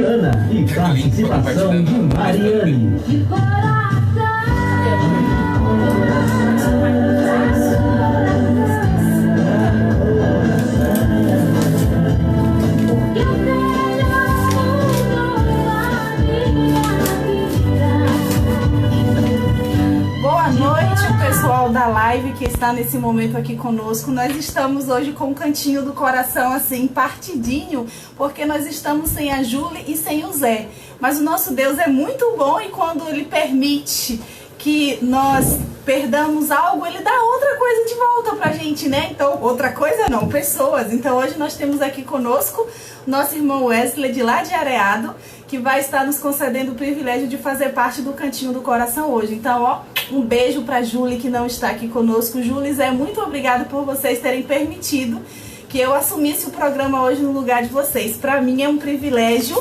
Mariana e participação de Mariane. Da live que está nesse momento aqui conosco. Nós estamos hoje com o cantinho do coração assim partidinho, porque nós estamos sem a Júlia e sem o Zé, mas o nosso Deus é muito bom e quando Ele permite que nós perdamos algo, Ele dá outra coisa de volta pra gente, né? Então, outra coisa não, pessoas. Então hoje nós temos aqui conosco nosso irmão Wesley de lá de Areado, que vai estar nos concedendo o privilégio de fazer parte do Cantinho do Coração hoje. Então, ó, um beijo pra Júlia que não está aqui conosco. Júlia, Zé, muito obrigada por vocês terem permitido que eu assumisse o programa hoje no lugar de vocês. Pra mim é um privilégio.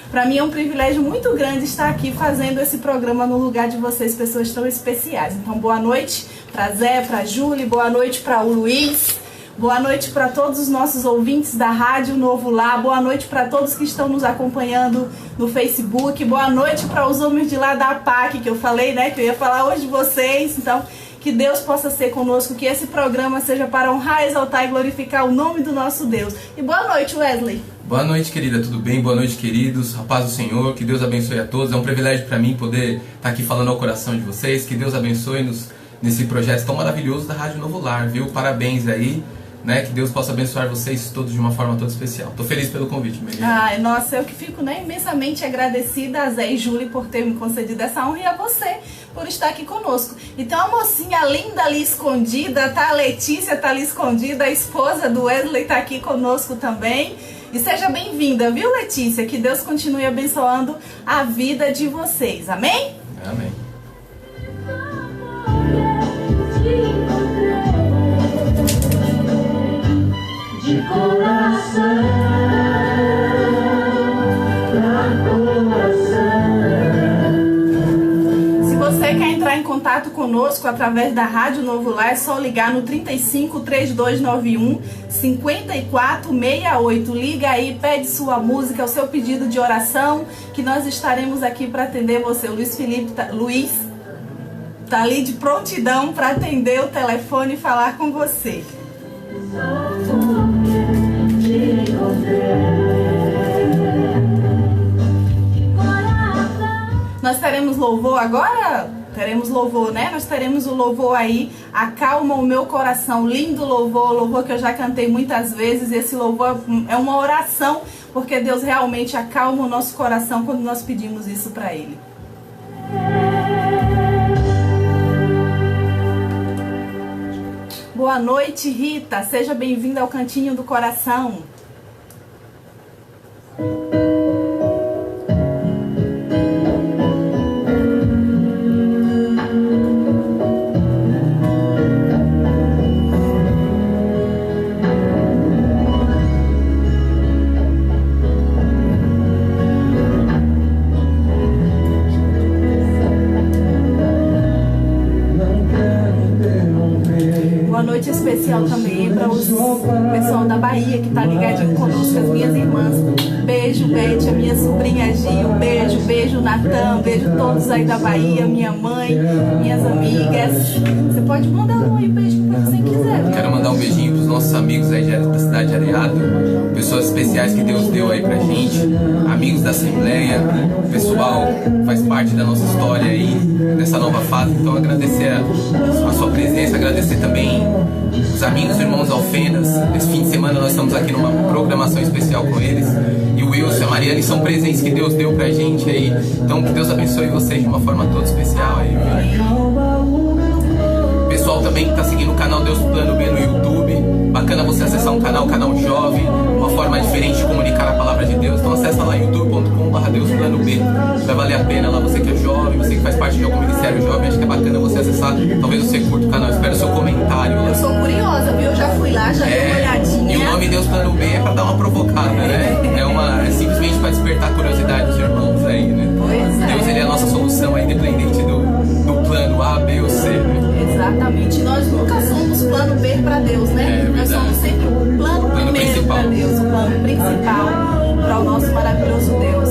Pra mim é um privilégio muito grande estar aqui fazendo esse programa no lugar de vocês, pessoas tão especiais. Então, boa noite pra Zé, pra Júlia, boa noite pra o Luiz. Boa noite para todos os nossos ouvintes da Rádio Novo Lar. Boa noite para todos que estão nos acompanhando no Facebook. Boa noite para os homens de lá da PAC, que eu falei, né, que eu ia falar hoje de vocês. Então, que Deus possa ser conosco, que esse programa seja para honrar, exaltar e glorificar o nome do nosso Deus. E boa noite, Wesley. Boa noite, querida, tudo bem? Boa noite, queridos. A paz do Senhor, que Deus abençoe a todos. É um privilégio para mim poder estar aqui falando ao coração de vocês. Que Deus abençoe-nos nesse projeto tão maravilhoso da Rádio Novo Lar, viu? Parabéns aí. Né, que Deus possa abençoar vocês todos de uma forma toda especial. Tô feliz pelo convite, Maria. Ai, nossa, eu que fico, né, imensamente agradecida a Zé e Júlia por ter me concedido essa honra e a você por estar aqui conosco. Então a mocinha linda ali escondida, tá? A Letícia tá ali escondida, a esposa do Wesley tá aqui conosco também. E seja bem-vinda, viu, Letícia? Que Deus continue abençoando a vida de vocês. Amém? Amém. De coração pra coração. Se você quer entrar em contato conosco através da Rádio Novo Lar, é só ligar no 35 3291 5468. Liga aí, pede sua música, o seu pedido de oração, que nós estaremos aqui para atender você. O Luiz Felipe Luiz tá ali de prontidão para atender o telefone e falar com você. Nós teremos louvor agora? Teremos louvor, né? Nós teremos o louvor aí, Acalma o Meu Coração. Lindo louvor, louvor que eu já cantei muitas vezes. Esse louvor é uma oração, porque Deus realmente acalma o nosso coração quando nós pedimos isso para Ele. Boa noite, Rita. Seja bem-vinda ao Cantinho do Coração. Especial também para o pessoal da Bahia que tá ligadinho conosco, as minhas irmãs. Beijo, Beth, a minha sobrinha Gil. Beijo, beijo, Natan. Beijo todos aí da Bahia, minha mãe, minhas amigas. Você pode mandar um oi, beijo pra você quiser. Quero mandar um beijinho pros nossos amigos aí da cidade de Areado, pessoas especiais que Deus deu aí pra gente, amigos da Assembleia, pessoal que faz parte da nossa história aí, nessa nova fase. Então agradecer a sua presença, agradecer também os amigos e irmãos Alfenas. Esse fim de semana nós estamos aqui numa programação especial com eles. E o Wilson e a Mariane são presentes que Deus deu pra gente aí. Então que Deus abençoe vocês de uma forma toda especial aí, pessoal também que tá seguindo o canal Deus Plano B no YouTube. Bacana você acessar um canal jovem, uma forma diferente de comunicar a palavra de Deus. Então acessa lá youtube.com/Deus Plano B. Vai valer a pena lá, você que é jovem, você que faz parte de algum ministério jovem, acho que é bacana você acessar. Talvez você curta o canal, espero o seu comentário lá. Eu sou curiosa, viu? Eu já fui lá, já dei uma olhadinha. E o nome Deus Plano B é pra dar uma provocada, né? É simplesmente pra despertar a curiosidade dos irmãos aí, né? Pois é. Deus, ele é a nossa solução aí, independente do plano A, B ou C, né? Exatamente. Nós nunca somos plano B para Deus, né? Nós somos sempre o plano primeiro para Deus, o plano principal para o nosso maravilhoso Deus.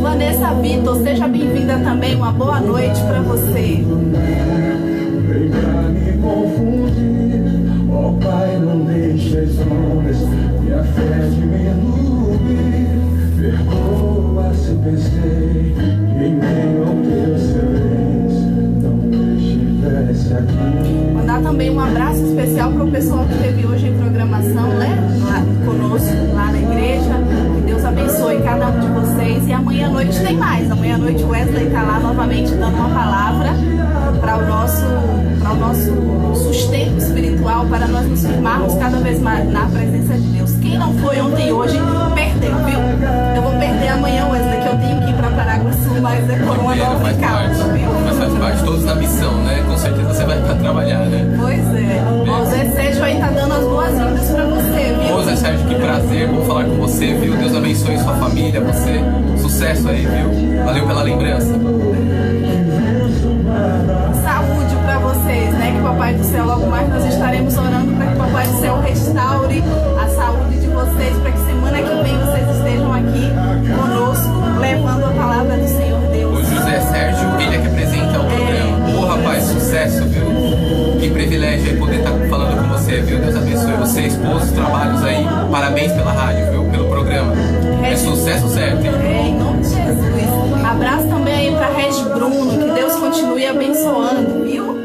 Vanessa Vitor, seja bem-vinda também. Uma boa noite para você. Vem pra me confundir, ó Pai, não deixe as ondas e a fé diminuir. Perdoa se pensei em meio ao teu silêncio, não estivesse aqui. Mandar também um abraço especial para o pessoal que esteve hoje em programação, né? Lá conosco, lá na igreja. Que Deus abençoe cada um de vocês. E amanhã à noite tem mais. Amanhã à noite o Wesley está lá novamente dando uma palavra para o nosso sustento espiritual, para nós nos firmarmos cada vez mais na presença de Deus. Quem não foi ontem e hoje, perdeu, viu? Eu vou perder amanhã, Wesley, que eu tenho que ir para Paraguaçu, mas é por uma nova causa, viu? Mas faz parte, todos na missão, né? Com certeza você vai para trabalhar, né? Pois é. O Zé Sérgio aí tá dando as boas-vindas para você, viu? Ô Zé Sérgio, que prazer, vou falar com você, viu? Deus abençoe sua família, você. Sucesso aí, viu? Valeu pela lembrança. Saúde para vocês, né? Que Papai do Céu, logo mais nós estaremos orando para que Papai do Céu restaure a saúde de vocês, para que semana que vem vocês estejam aqui conosco, levando a palavra do Senhor Deus. O José Sérgio, ele é que apresenta o programa. Ô rapaz, sucesso, viu? Que privilégio aí poder estar falando com você, viu? Deus abençoe você, esposa, os trabalhos aí. Parabéns pela rádio, viu? Pelo programa. É sucesso certo, hein? Em nome de Jesus. Abraço também aí para Regi Bruno, que Deus continue abençoando, viu?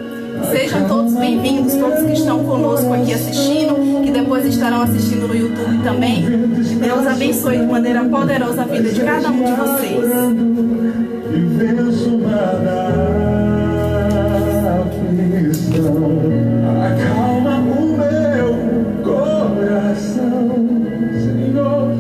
Sejam todos bem-vindos, todos que estão conosco aqui assistindo, que depois estarão assistindo no YouTube também. Que Deus abençoe de maneira poderosa a vida de cada um de vocês. E venço nada aflição, acalma o meu coração, Senhor,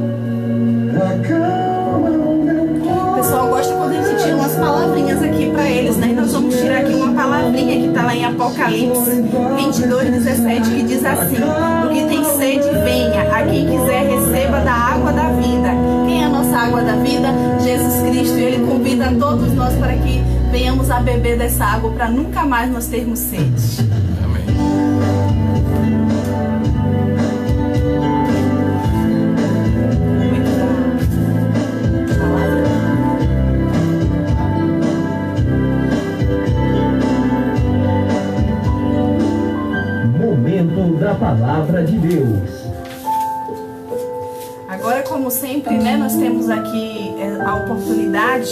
acalma o meu coração. O pessoal gosta quando a gente tira umas palavrinhas aqui para eles, né? E nós vamos tirar aqui uma palavrinha que está lá em Apocalipse 22:17, que diz assim: o que tem sede, venha, a quem quiser receba da água da vida. Quem é a nossa água da vida? Jesus Cristo. E Ele convida a todos nós para que venhamos a beber dessa água para nunca mais nós termos sede. Amém. Momento da Palavra de Deus. Agora, como sempre, né, nós temos aqui a oportunidade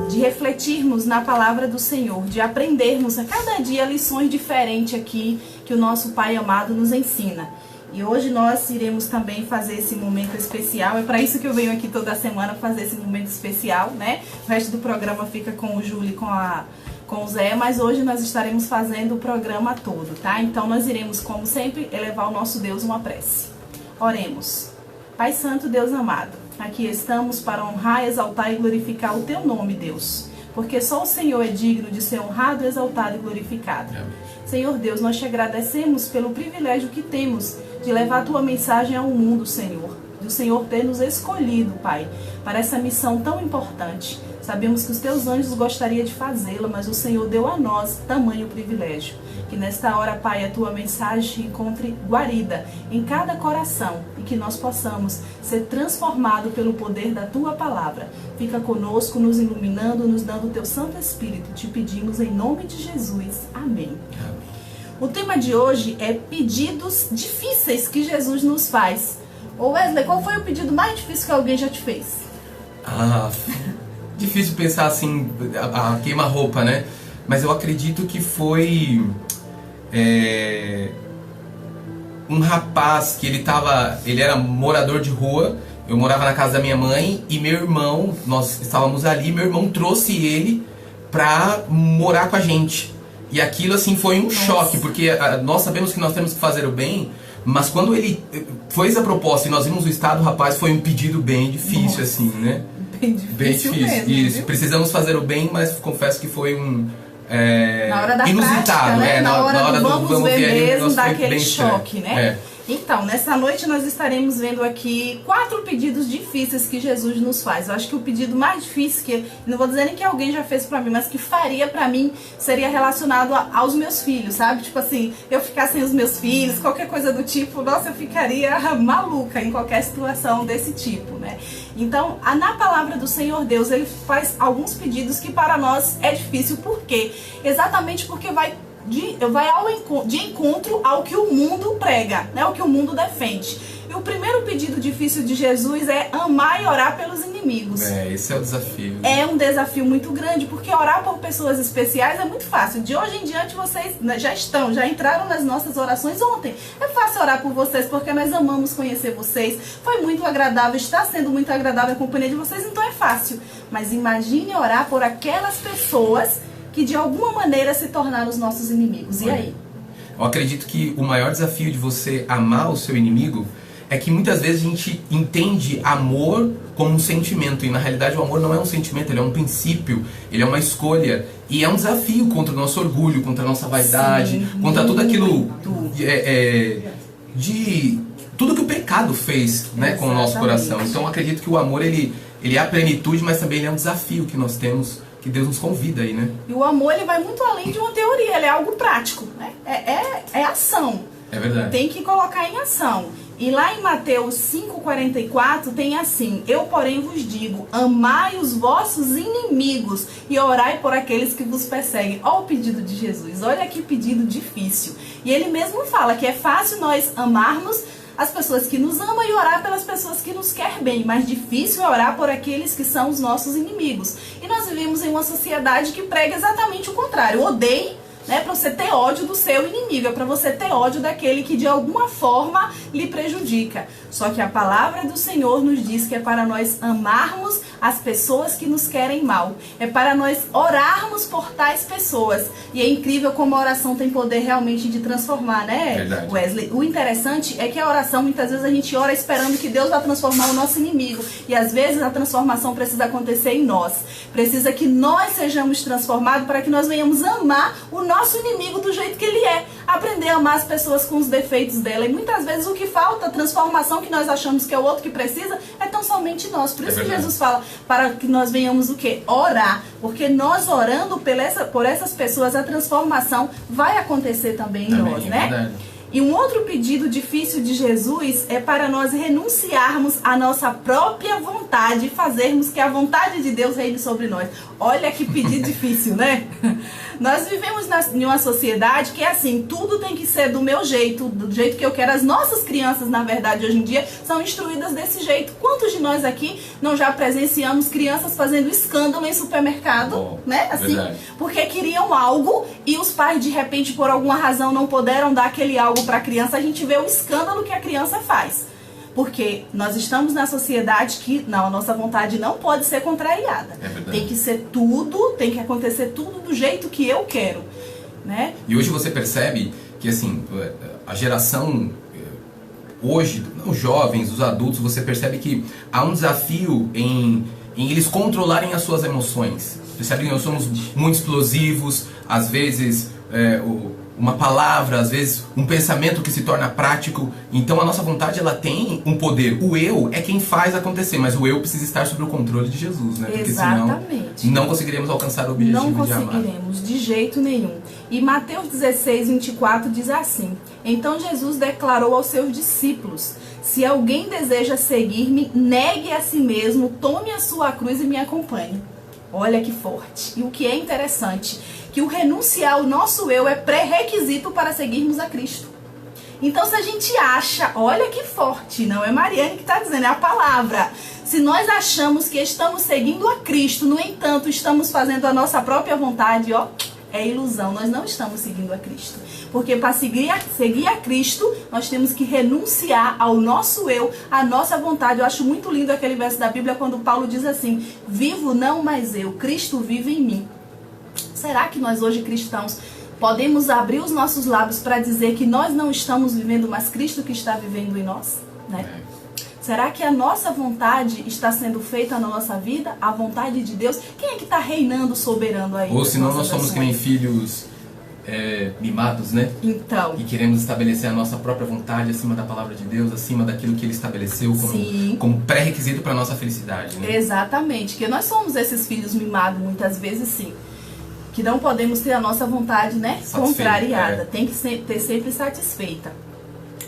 de refletirmos na palavra do Senhor, de aprendermos a cada dia lições diferentes aqui que o nosso Pai amado nos ensina. E hoje nós iremos também fazer esse momento especial. É para isso que eu venho aqui toda semana fazer esse momento especial, né? O resto do programa fica com o Júlio e com o Zé, mas hoje nós estaremos fazendo o programa todo, tá? Então nós iremos, como sempre, elevar ao nosso Deus uma prece. Oremos. Pai Santo, Deus amado, aqui estamos para honrar, exaltar e glorificar o Teu nome, Deus, porque só o Senhor é digno de ser honrado, exaltado e glorificado. Amém. Senhor Deus, nós te agradecemos pelo privilégio que temos de levar a Tua mensagem ao mundo, Senhor, do Senhor ter nos escolhido, Pai, para essa missão tão importante. Sabemos que os Teus anjos gostariam de fazê-la, mas o Senhor deu a nós tamanho privilégio. Que nesta hora, Pai, a Tua mensagem encontre guarida em cada coração e que nós possamos ser transformados pelo poder da Tua palavra. Fica conosco, nos iluminando, nos dando o Teu Santo Espírito. Te pedimos em nome de Jesus. Amém. O tema de hoje é pedidos difíceis que Jesus nos faz. Ô Wesley, qual foi o pedido mais difícil que alguém já te fez? Difícil pensar assim, a queima-roupa, né? Mas eu acredito que foi um rapaz que ele era morador de rua. Eu morava na casa da minha mãe e meu irmão, nós estávamos ali, meu irmão trouxe ele pra morar com a gente. E aquilo assim foi um choque, porque nós sabemos que nós temos que fazer o bem, mas quando ele fez a proposta e nós vimos o estado, rapaz, foi um pedido bem difícil, assim, né? Bem difícil mesmo, isso. Viu? Precisamos fazer o bem, mas confesso que foi na hora da inusitado, prática, né? Na hora do vamos ver ver mesmo, dá aquele choque, né? Então, nessa noite nós estaremos vendo aqui 4 pedidos difíceis que Jesus nos faz. Eu acho que o pedido mais difícil, que não vou dizer nem que alguém já fez pra mim, mas que faria pra mim, seria relacionado aos meus filhos, sabe? Tipo assim, eu ficar sem os meus filhos, qualquer coisa do tipo, nossa, eu ficaria maluca em qualquer situação desse tipo, né? Então, na palavra do Senhor Deus, ele faz alguns pedidos que para nós é difícil. Por quê? Exatamente porque vai de encontro ao que o mundo prega, né? O que o mundo defende. E o primeiro pedido difícil de Jesus é amar e orar pelos inimigos. Esse é o desafio. É um desafio muito grande, porque orar por pessoas especiais é muito fácil. De hoje em diante vocês já entraram nas nossas orações ontem. É fácil orar por vocês, porque nós amamos conhecer vocês. Foi muito agradável, está sendo muito agradável a companhia de vocês, então é fácil. Mas imagine orar por aquelas pessoas que de alguma maneira se tornaram os nossos inimigos. E aí? Eu acredito que o maior desafio de você amar o seu inimigo é que muitas vezes a gente entende amor como um sentimento, e na realidade o amor não é um sentimento, ele é um princípio, ele é uma escolha, e é um desafio contra o nosso orgulho, contra a nossa vaidade, sim, contra tudo aquilo de tudo que o pecado fez, né, com o nosso coração. Então eu acredito que o amor ele é a plenitude, mas também ele é um desafio que nós temos, que Deus nos convida aí, né? E o amor, ele vai muito além de uma teoria, ele é algo prático, né? É ação. É verdade. Tem que colocar em ação. E lá em Mateus 5,44 tem assim: eu, porém, vos digo, amai os vossos inimigos e orai por aqueles que vos perseguem. Olha o pedido de Jesus, olha que pedido difícil. E ele mesmo fala que é fácil nós amarmos as pessoas que nos amam e orar pelas pessoas que nos querem bem, mas difícil é orar por aqueles que são os nossos inimigos. E nós vivemos em uma sociedade que prega exatamente o contrário. Odeie, né, para você ter ódio do seu inimigo, é para você ter ódio daquele que de alguma forma lhe prejudica. Só que a palavra do Senhor nos diz que é para nós amarmos as pessoas que nos querem mal. É para nós orarmos por tais pessoas. E é incrível como a oração tem poder realmente de transformar, né, Verdade. Wesley? O interessante é que a oração, muitas vezes a gente ora esperando que Deus vá transformar o nosso inimigo. E às vezes a transformação precisa acontecer em nós. Precisa que nós sejamos transformados para que nós venhamos amar o nosso inimigo do jeito que ele é. Aprender a amar as pessoas com os defeitos dela. E muitas vezes o que falta, a transformação que nós achamos que é o outro que precisa, é tão somente nós. Por isso que Jesus fala para que nós venhamos o quê? Orar. Porque nós orando por essas pessoas, a transformação vai acontecer também em nós, né? Verdade. E um outro pedido difícil de Jesus é para nós renunciarmos à nossa própria vontade e fazermos que a vontade de Deus reine sobre nós. Olha que pedido difícil, né? Nós vivemos em uma sociedade que é assim, tudo tem que ser do meu jeito, do jeito que eu quero. As nossas crianças, na verdade, hoje em dia, são instruídas desse jeito. Quantos de nós aqui não já presenciamos crianças fazendo escândalo em supermercado, né? Assim, verdade. Porque queriam algo e os pais, de repente, por alguma razão, não puderam dar aquele algo para a criança. A gente vê o escândalo que a criança faz. Porque nós estamos na sociedade que não, a nossa vontade não pode ser contrariada. É verdade. Tem que ser tudo, tem que acontecer tudo do jeito que eu quero, né? E hoje você percebe que assim, a geração hoje, os jovens, os adultos, você percebe que há um desafio em eles controlarem as suas emoções. Percebe que nós somos muito explosivos, às vezes uma palavra, às vezes um pensamento que se torna prático. Então a nossa vontade, ela tem um poder. O eu é quem faz acontecer, mas o eu precisa estar sob o controle de Jesus, né? Porque Exatamente. senão não conseguiremos alcançar o objetivo Não de amar. conseguiremos, de jeito nenhum. E Mateus 16:24 diz assim: então Jesus declarou aos seus discípulos: se alguém deseja seguir-me, negue a si mesmo, tome a sua cruz e me acompanhe. Olha que forte. E o que é interessante, que o renunciar ao nosso eu é pré-requisito para seguirmos a Cristo. Então, se a gente acha, olha que forte, não é Mariane que está dizendo, é a palavra. Se nós achamos que estamos seguindo a Cristo, no entanto, estamos fazendo a nossa própria vontade, ó, é ilusão, nós não estamos seguindo a Cristo. Porque para seguir a Cristo, nós temos que renunciar ao nosso eu, à nossa vontade. Eu acho muito lindo aquele verso da Bíblia quando Paulo diz assim: vivo não mais eu, Cristo vive em mim. Será que nós hoje cristãos podemos abrir os nossos lábios para dizer que nós não estamos vivendo, mas Cristo que está vivendo em nós, né? Será que a nossa vontade está sendo feita na nossa vida? A vontade de Deus? Quem é que está reinando soberano aí? Ou senão nós somos que nem filhos mimados, né? Então, E queremos estabelecer a nossa própria vontade acima da palavra de Deus, acima daquilo que Ele estabeleceu Sim. como pré-requisito para a nossa felicidade, né? exatamente, que nós somos esses filhos mimados muitas vezes, sim. Que não podemos ter a nossa vontade, né, Satisfeita, contrariada. Tem que ter sempre satisfeita.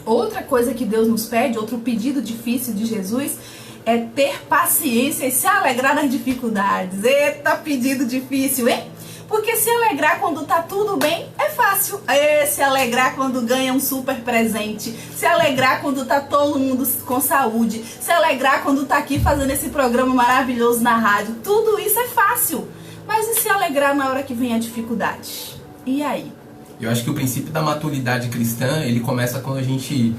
Outra coisa que Deus nos pede, outro pedido difícil de Jesus, é ter paciência e se alegrar nas dificuldades. Eita, pedido difícil, hein? Porque se alegrar quando tá tudo bem é fácil. Se alegrar quando ganha um super presente. Se alegrar quando tá todo mundo com saúde. Se alegrar quando tá aqui fazendo esse programa maravilhoso na rádio. Tudo isso é fácil. Mas e se alegrar na hora que vem a dificuldade? E aí? Eu acho que o princípio da maturidade cristã, ele começa quando a gente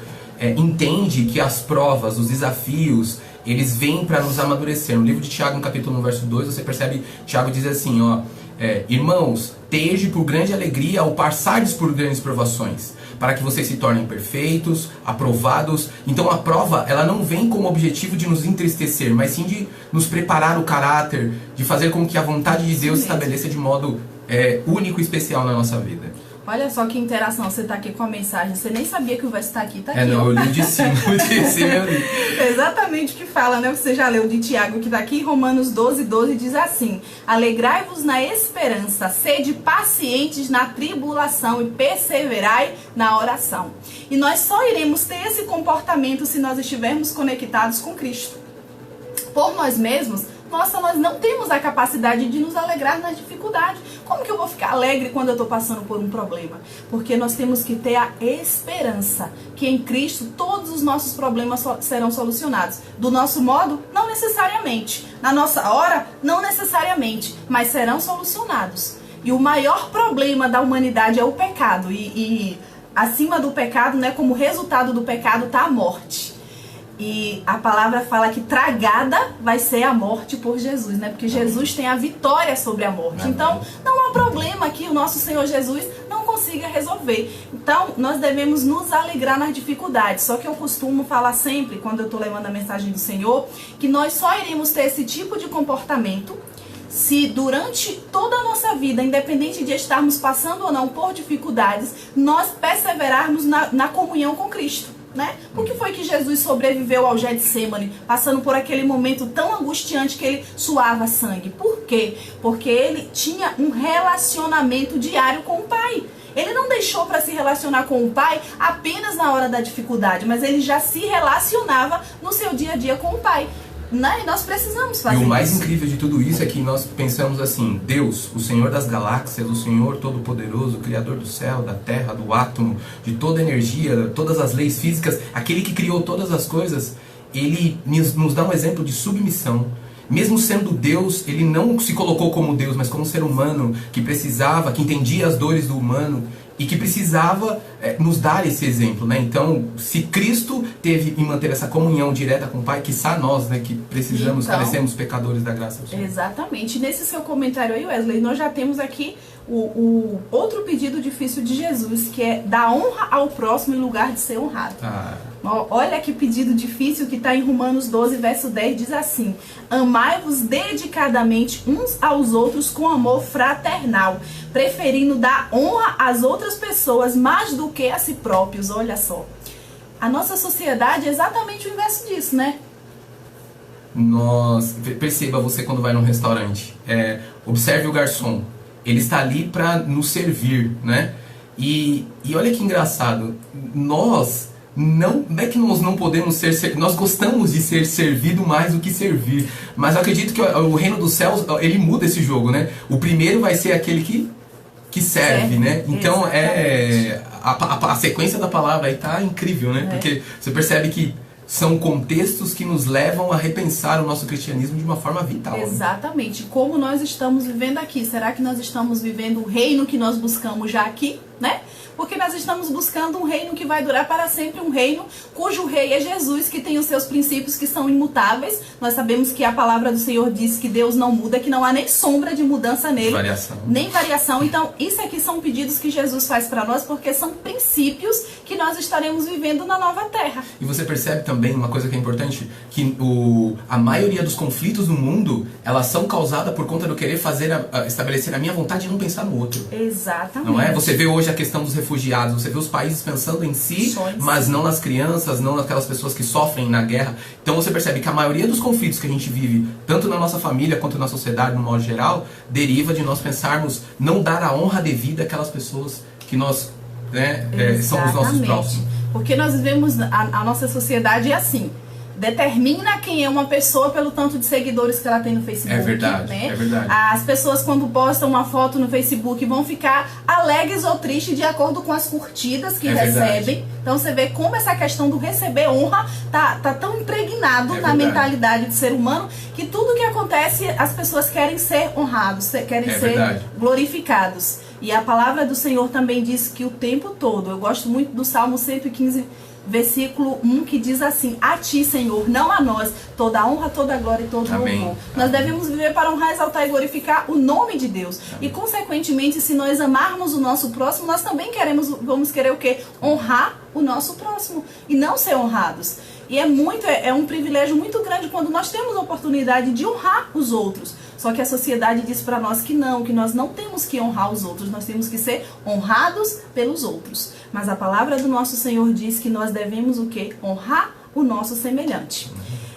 entende que as provas, os desafios, eles vêm para nos amadurecer. No livro de Tiago, no capítulo 1, verso 2, você percebe, Tiago diz assim, ó, irmãos, tende por grande alegria ao passardes por grandes provações, para que vocês se tornem perfeitos, aprovados. Então a prova, ela não vem como objetivo de nos entristecer, mas sim de nos preparar o caráter, de fazer com que a vontade de Deus se estabeleça de modo único e especial na nossa vida. Olha só que interação, você tá aqui com a mensagem, você nem sabia que o verso tá aqui, tá aqui. Não, eu li de cima, eu li. Exatamente o que fala, né? Você já leu de Tiago, que tá aqui, Romanos 12:12 diz assim: alegrai-vos na esperança, sede pacientes na tribulação e perseverai na oração. E nós só iremos ter esse comportamento se nós estivermos conectados com Cristo. Por nós mesmos, nós não temos a capacidade de nos alegrar nas dificuldades. Como que eu vou ficar alegre quando eu estou passando por um problema? Porque nós temos que ter a esperança que em Cristo todos os nossos problemas serão solucionados. Do nosso modo, não necessariamente. Na nossa hora, não necessariamente. Mas serão solucionados. E o maior problema da humanidade é o pecado. E acima do pecado, né, como resultado do pecado, está a morte. E a palavra fala que tragada vai ser a morte por Jesus, né? Porque Jesus tem a vitória sobre a morte. Então, não há problema que o nosso Senhor Jesus não consiga resolver. Então, nós devemos nos alegrar nas dificuldades. Só que eu costumo falar sempre, quando eu estou levando a mensagem do Senhor, que nós só iremos ter esse tipo de comportamento se durante toda a nossa vida, independente de estarmos passando ou não por dificuldades, nós perseverarmos na comunhão com Cristo. Né? Por que foi que Jesus sobreviveu ao Getsemane, passando por aquele momento tão angustiante que ele suava sangue? Por quê? Porque ele tinha um relacionamento diário com o Pai. Ele não deixou para se relacionar com o Pai apenas na hora da dificuldade, mas ele já se relacionava no seu dia a dia com o Pai. Né? E nós precisamos fazer isso. E o mais incrível de tudo isso é que nós pensamos assim: Deus, o Senhor das galáxias, o Senhor Todo-Poderoso, o Criador do céu, da terra, do átomo, de toda a energia, todas as leis físicas, aquele que criou todas as coisas, ele nos dá um exemplo de submissão. Mesmo sendo Deus, ele não se colocou como Deus, mas como ser humano que precisava, que entendia as dores do humano e que precisava nos dar esse exemplo, né? Então, se Cristo teve em manter essa comunhão direta com o Pai, quiçá nós, né, que precisamos, carecemos pecadores da graça do Senhor. Exatamente. Nesse seu comentário aí, Wesley, nós já temos aqui o outro pedido difícil de Jesus, que é dar honra ao próximo em lugar de ser honrado. Olha que pedido difícil que está em Romanos 12, verso 10, diz assim: amai-vos dedicadamente uns aos outros com amor fraternal, preferindo dar honra às outras pessoas mais do que a si próprios. Olha só, a nossa sociedade é exatamente o inverso disso, né? Perceba você quando vai num restaurante, observe o garçom, ele está ali para nos servir, né? E olha que engraçado, não é que nós não podemos ser, nós gostamos de ser servido mais do que servir, mas eu acredito que o reino dos céus, ele muda esse jogo, né? O primeiro vai ser aquele que serve, né? Então a sequência da palavra aí tá incrível, né? Porque você percebe que são contextos que nos levam a repensar o nosso cristianismo de uma forma vital. Exatamente. Como nós estamos vivendo aqui? Será que nós estamos vivendo o reino que nós buscamos já aqui, né? Porque nós estamos buscando um reino que vai durar para sempre, um reino cujo rei é Jesus, que tem os seus princípios que são imutáveis. Nós sabemos que a palavra do Senhor diz que Deus não muda, que não há nem sombra de mudança nele, nem variação. Então, isso aqui são pedidos que Jesus faz para nós, porque são princípios que nós estaremos vivendo na nova terra. E você percebe também uma coisa que é importante, que a maioria dos conflitos no mundo, elas são causadas por conta de eu querer estabelecer a minha vontade e não pensar no outro. Exatamente. Não é? Você vê hoje a questão dos refugiados, você vê os países pensando em si, mas não nas crianças, não naquelas pessoas que sofrem na guerra. Então você percebe que a maioria dos conflitos que a gente vive, tanto na nossa família quanto na sociedade, no modo geral, deriva de nós pensarmos não dar a honra devida àquelas pessoas que nós, né, são os nossos próximos. Porque nós vivemos, a nossa sociedade é assim, determina quem é uma pessoa pelo tanto de seguidores que ela tem no Facebook. É verdade, né? é verdade. As pessoas, quando postam uma foto no Facebook, vão ficar alegres ou tristes de acordo com as curtidas que recebem. Verdade. Então você vê como essa questão do receber honra tá tão impregnado na mentalidade do ser humano, que tudo que acontece, as pessoas querem ser honrados, querem ser glorificados. E a palavra do Senhor também diz que o tempo todo, eu gosto muito do Salmo 115, versículo 1, que diz assim: a ti, Senhor, não a nós, toda a honra, toda a glória e todo o louvor. Nós devemos viver para honrar, exaltar e glorificar o nome de Deus. Amém. E consequentemente, se nós amarmos o nosso próximo, nós também vamos querer o quê? Honrar o nosso próximo e não ser honrados. E é um privilégio muito grande quando nós temos a oportunidade de honrar os outros. Só que a sociedade diz para nós que nós não temos que honrar os outros, nós temos que ser honrados pelos outros. Mas a palavra do nosso Senhor diz que nós devemos o quê? Honrar o nosso semelhante.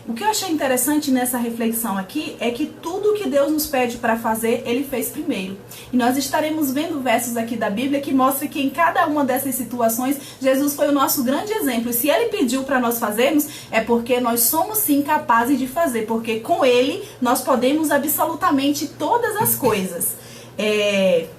O que eu achei interessante nessa reflexão aqui é que tudo que Deus nos pede para fazer, Ele fez primeiro. E nós estaremos vendo versos aqui da Bíblia que mostram que em cada uma dessas situações, Jesus foi o nosso grande exemplo. E se Ele pediu para nós fazermos, é porque nós somos sim capazes de fazer. Porque com Ele, nós podemos absolutamente todas as coisas.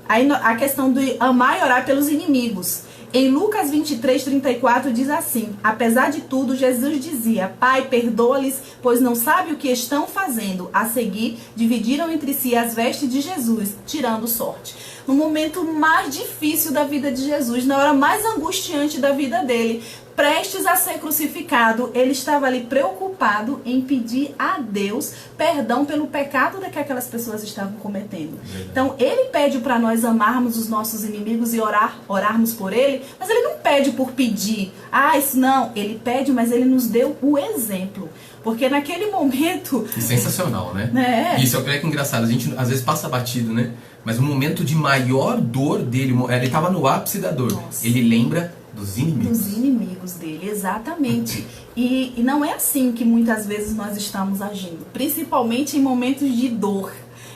Aí a questão de amar e orar pelos inimigos. Em Lucas 23:34 diz assim: apesar de tudo, Jesus dizia: Pai, perdoa-lhes, pois não sabem o que estão fazendo. A seguir, dividiram entre si as vestes de Jesus, tirando sorte. No momento mais difícil da vida de Jesus, na hora mais angustiante da vida dele, prestes a ser crucificado, ele estava ali preocupado em pedir a Deus perdão pelo pecado que aquelas pessoas estavam cometendo. Então, ele pede para nós amarmos os nossos inimigos e orarmos por ele, mas ele não pede por pedir. Isso não. Ele pede, mas ele nos deu o exemplo. Porque naquele momento... E sensacional, né? Isso é que engraçado. A gente às vezes passa batido, né? Mas o momento de maior dor dele, ele estava no ápice da dor. Nossa. Ele lembra dos inimigos. Dos inimigos dele, exatamente. E não é assim que muitas vezes nós estamos agindo. Principalmente em momentos de dor.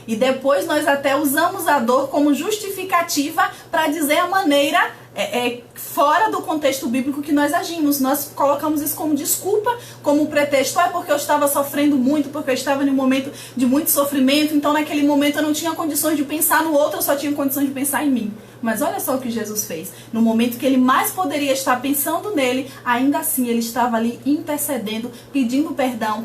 E depois nós até usamos a dor como justificativa para dizer a maneira fora do contexto bíblico que nós agimos. Nós colocamos isso como desculpa, como pretexto. Porque eu estava sofrendo muito, porque eu estava em um momento de muito sofrimento, então naquele momento eu não tinha condições de pensar no outro, eu só tinha condições de pensar em mim. Mas olha só o que Jesus fez. No momento que ele mais poderia estar pensando nele, ainda assim ele estava ali intercedendo, pedindo perdão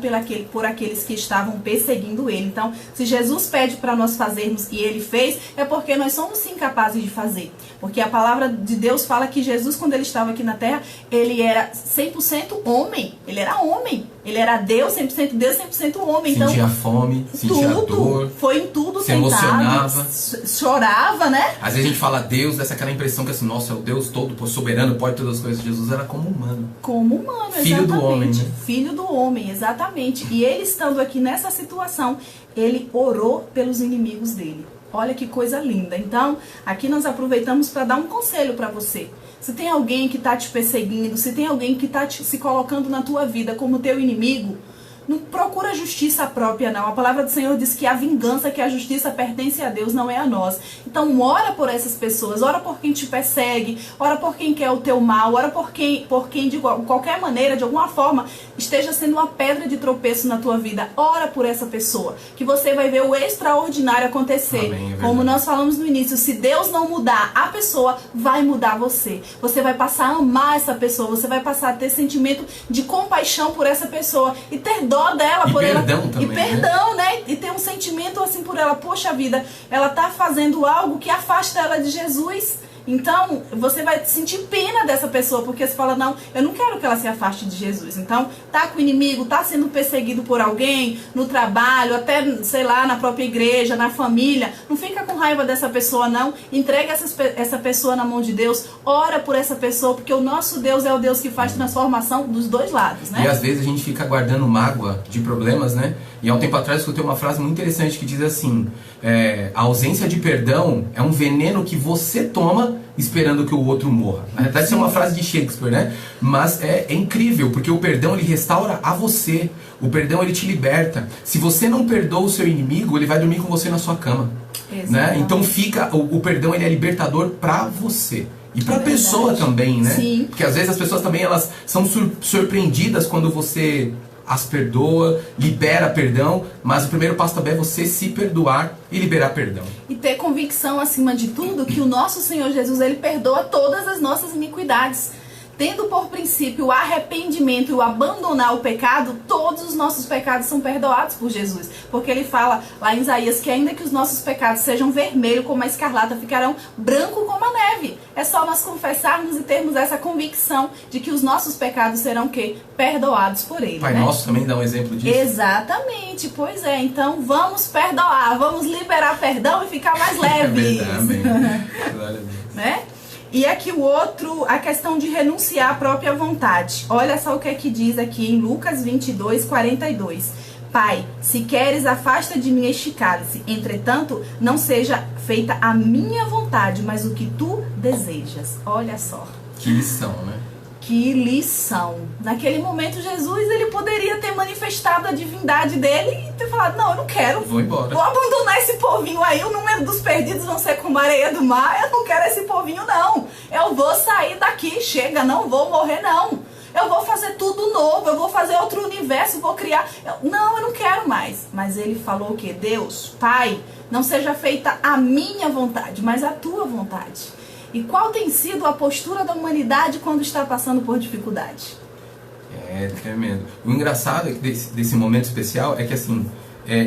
por aqueles que estavam perseguindo ele. Então, se Jesus pede para nós fazermos e ele fez, é porque nós somos sim capazes de fazer. Porque a palavra de Deus fala que Jesus, quando ele estava aqui na terra, ele era 100% homem. Ele era homem. Ele era Deus, 100% Deus, 100% homem. Sentia então, fome, sentia dor. Foi em tudo se tentado, emocionava. Chorava, né? Às vezes a gente fala Deus, dessa aquela impressão que assim, nossa, é o Deus todo, soberano, pode todas as coisas. Jesus era como humano. Como humano, exatamente. Filho do homem, né? Filho do homem, exatamente. E ele estando aqui nessa situação, ele orou pelos inimigos dele. Olha que coisa linda. Então, aqui nós aproveitamos para dar um conselho para você. Se tem alguém que está te perseguindo, se tem alguém que está se colocando na tua vida como teu inimigo, não procura justiça própria, não. A palavra do Senhor diz que a vingança, que a justiça pertence a Deus, não é a nós. Então, ora por essas pessoas, ora por quem te persegue, ora por quem quer o teu mal, ora por quem de qualquer maneira, de alguma forma, esteja sendo uma pedra de tropeço na tua vida. Ora por essa pessoa, que você vai ver o extraordinário acontecer. Amém, como nós falamos no início, se Deus não mudar a pessoa, vai mudar você. Você vai passar a amar essa pessoa, você vai passar a ter sentimento de compaixão por essa pessoa e ter dó dela, e por perdão ela. Também, e perdão, né? E ter um sentimento assim por ela. Poxa vida, ela tá fazendo algo que afasta ela de Jesus. Então, você vai sentir pena dessa pessoa, porque você fala, não, eu não quero que ela se afaste de Jesus. Então, tá com o inimigo, tá sendo perseguido por alguém, no trabalho, até, sei lá, na própria igreja, na família. Não fica com raiva dessa pessoa, não. Entrega essa pessoa na mão de Deus, ora por essa pessoa, porque o nosso Deus é o Deus que faz transformação dos dois lados, né? E às vezes a gente fica guardando mágoa de problemas, né? E há um tempo atrás eu escutei uma frase muito interessante que diz assim, a ausência de perdão é um veneno que você toma esperando que o outro morra. Na verdade isso é uma frase de Shakespeare, né? Mas é incrível, porque o perdão ele restaura a você. O perdão ele te liberta. Se você não perdoa o seu inimigo, ele vai dormir com você na sua cama. Né? Então o perdão ele é libertador pra você. E pra pessoa também, né? Sim. Porque às vezes as pessoas também elas são surpreendidas quando você as perdoa, libera perdão, mas o primeiro passo também é você se perdoar e liberar perdão. E ter convicção, acima de tudo, que o nosso Senhor Jesus, ele perdoa todas as nossas iniquidades. Tendo por princípio o arrependimento e o abandonar o pecado, todos os nossos pecados são perdoados por Jesus. Porque ele fala lá em Isaías que ainda que os nossos pecados sejam vermelhos como a escarlata, ficarão branco como a neve. É só nós confessarmos e termos essa convicção de que os nossos pecados serão o quê? Perdoados por ele. Pai né? Nosso também dá um exemplo disso. Exatamente, pois é. Então vamos perdoar, vamos liberar perdão e ficar mais leves. É verdade, glória a Deus. Né? E aqui o outro, a questão de renunciar à própria vontade. Olha só o que é que diz aqui em Lucas 22, 42. Pai, se queres, afasta de mim este cálice. Entretanto, não seja feita a minha vontade, mas o que tu desejas. Olha só. Que lição, né? Que lição. Naquele momento, Jesus, ele poderia ter manifestado a divindade dele e ter falado, não, eu não quero. Vou embora. Vou abandonar esse povinho aí, o número dos perdidos vão ser como a areia do mar, eu não quero esse povinho, não. Eu vou sair daqui, chega, não vou morrer, não. Eu vou fazer tudo novo, eu vou fazer outro universo, vou criar. Não, eu não quero mais. Mas ele falou o quê? Deus, Pai, não seja feita a minha vontade, mas a tua vontade. E qual tem sido a postura da humanidade quando está passando por dificuldade? É tremendo. O engraçado desse momento especial é que assim,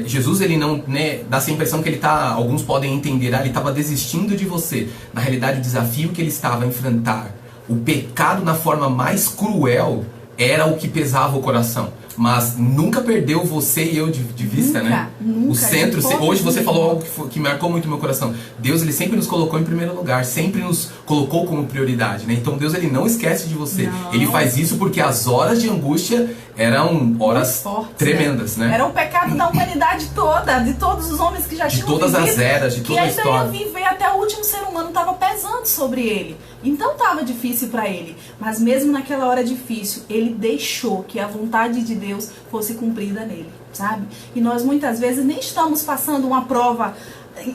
Jesus ele não, né, dá essa impressão que ele tá, alguns podem entender, ele estava desistindo de você. Na realidade o desafio que ele estava a enfrentar, o pecado na forma mais cruel, era o que pesava o coração. Mas nunca perdeu você e eu de vista, Nunca, né? nunca, O centro, de hoje você jeito. falou algo que marcou muito meu coração. Deus, ele sempre nos colocou em primeiro lugar, sempre nos colocou como prioridade, né? Então Deus, ele não esquece de você. Não. Ele faz isso porque as horas de angústia eram horas fortes, tremendas, né? Era o pecado da humanidade toda, de todos os homens que já De tinham todas vivido, as eras, de toda a que ainda história. ia viver até o último ser humano, estava pesando sobre ele. Então estava difícil para ele. Mas mesmo naquela hora difícil, ele deixou que a vontade de Deus fosse cumprida nele, sabe? E nós muitas vezes nem estamos passando uma prova,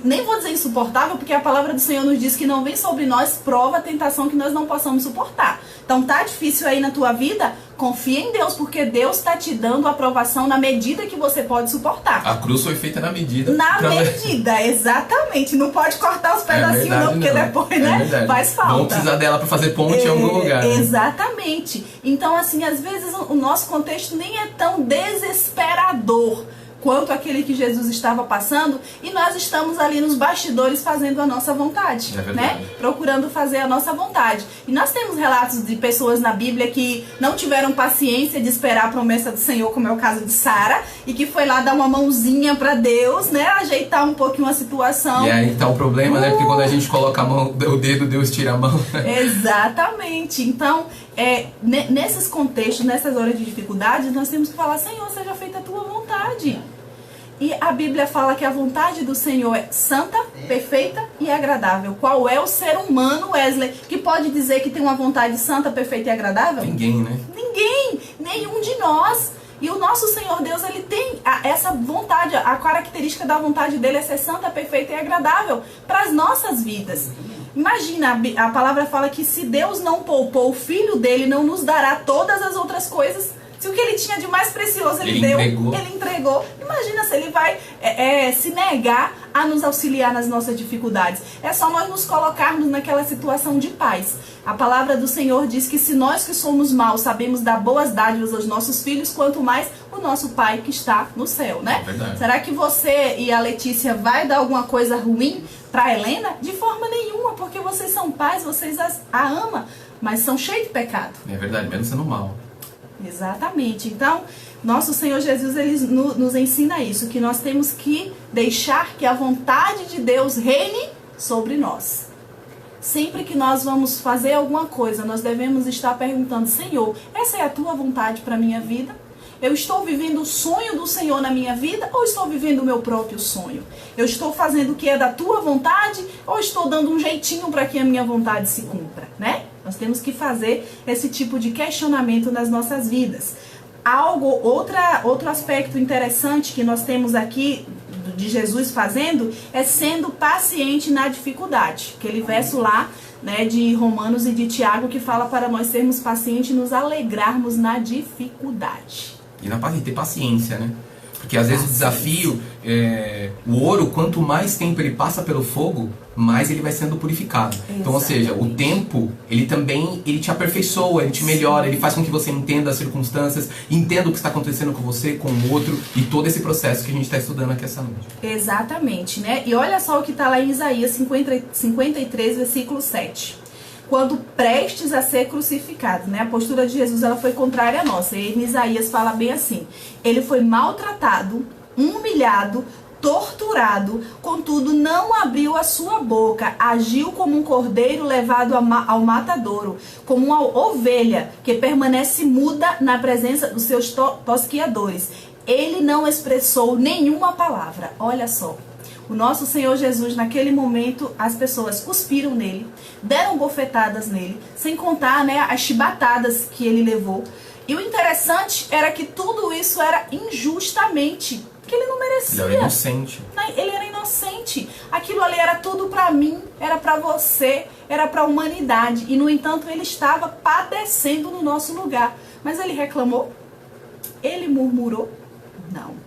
nem vou dizer insuportável, porque a palavra do Senhor nos diz que não vem sobre nós prova, tentação que nós não possamos suportar. Então tá difícil aí na tua vida? Confia em Deus, porque Deus está te dando a aprovação na medida que você pode suportar. A cruz foi feita na medida. Na medida, exatamente. Não pode cortar os pedacinhos verdade, não, porque não. depois, né, verdade. faz falta. Vamos precisar dela para fazer ponte em algum lugar. Né? Exatamente. Então, assim, às vezes o nosso contexto nem é tão desesperador quanto aquele que Jesus estava passando, e nós estamos ali nos bastidores fazendo a nossa vontade, né? Procurando fazer a nossa vontade. E nós temos relatos de pessoas na Bíblia que não tiveram paciência de esperar a promessa do Senhor, como é o caso de Sara, e que foi lá dar uma mãozinha para Deus, né? Ajeitar um pouquinho a situação. E aí tá o problema, né? Porque quando a gente coloca a mão, o dedo, Deus tira a mão. Exatamente. Então, nesses contextos, nessas horas de dificuldade, nós temos que falar, Senhor, seja feita a tua vontade. E a Bíblia fala que a vontade do Senhor é santa, perfeita e agradável. Qual é o ser humano, Wesley, que pode dizer que tem uma vontade santa, perfeita e agradável? Ninguém, né? Ninguém, nenhum de nós. E o nosso Senhor Deus, ele tem essa vontade, a característica da vontade dele é ser santa, perfeita e agradável para as nossas vidas. Imagina, a palavra fala que se Deus não poupou o Filho dele, não nos dará todas as outras coisas. Se o que ele tinha de mais precioso ele deu, ele entregou. Imagina se ele vai se negar a nos auxiliar nas nossas dificuldades. É só nós nos colocarmos naquela situação de paz. A palavra do Senhor diz que se nós que somos maus sabemos dar boas dádivas aos nossos filhos, quanto mais o nosso Pai que está no céu, né? É Será que você e a Letícia vai dar alguma coisa ruim para Helena? De forma nenhuma, porque porque vocês são pais, vocês a amam, mas são cheios de pecado. É verdade, mesmo sendo mal. Exatamente. Então, nosso Senhor Jesus, ele nos ensina isso, que nós temos que deixar que a vontade de Deus reine sobre nós. Sempre que nós vamos fazer alguma coisa, nós devemos estar perguntando: Senhor, essa é a tua vontade para a minha vida? Eu estou vivendo o sonho do Senhor na minha vida ou estou vivendo o meu próprio sonho? Eu estou fazendo o que é da tua vontade ou estou dando um jeitinho para que a minha vontade se cumpra, né? Nós temos que fazer esse tipo de questionamento nas nossas vidas. Outro aspecto interessante que nós temos aqui de Jesus fazendo é sendo paciente na dificuldade. Aquele verso lá, né, de Romanos e de Tiago, que fala para nós sermos pacientes e nos alegrarmos na dificuldade. E ter paciência, né? Porque às vezes o desafio, o ouro, quanto mais tempo ele passa pelo fogo, mais ele vai sendo purificado. Exatamente. Então, ou seja, o tempo, ele te aperfeiçoa, ele te melhora, ele faz com que você entenda as circunstâncias, entenda o que está acontecendo com você, com o outro, e todo esse processo que a gente está estudando aqui essa noite. Exatamente, né? E olha só o que está lá em Isaías 53, versículo 7. Quando prestes a ser crucificado, né? A postura de Jesus, ela foi contrária à nossa. E em Isaías fala bem assim: ele foi maltratado, humilhado, torturado, contudo não abriu a sua boca, agiu como um cordeiro levado ao matadouro, como uma ovelha que permanece muda na presença dos seus tosquiadores. Ele não expressou nenhuma palavra. Olha só. O nosso Senhor Jesus, naquele momento, as pessoas cuspiram nele, deram bofetadas nele, sem contar, né, as chibatadas que ele levou. E o interessante era que tudo isso era injustamente, que ele não merecia. Ele era inocente. Ele era inocente. Aquilo ali era tudo pra mim, era pra você, era pra humanidade. E, no entanto, ele estava padecendo no nosso lugar. Mas ele reclamou? Ele murmurou? Não.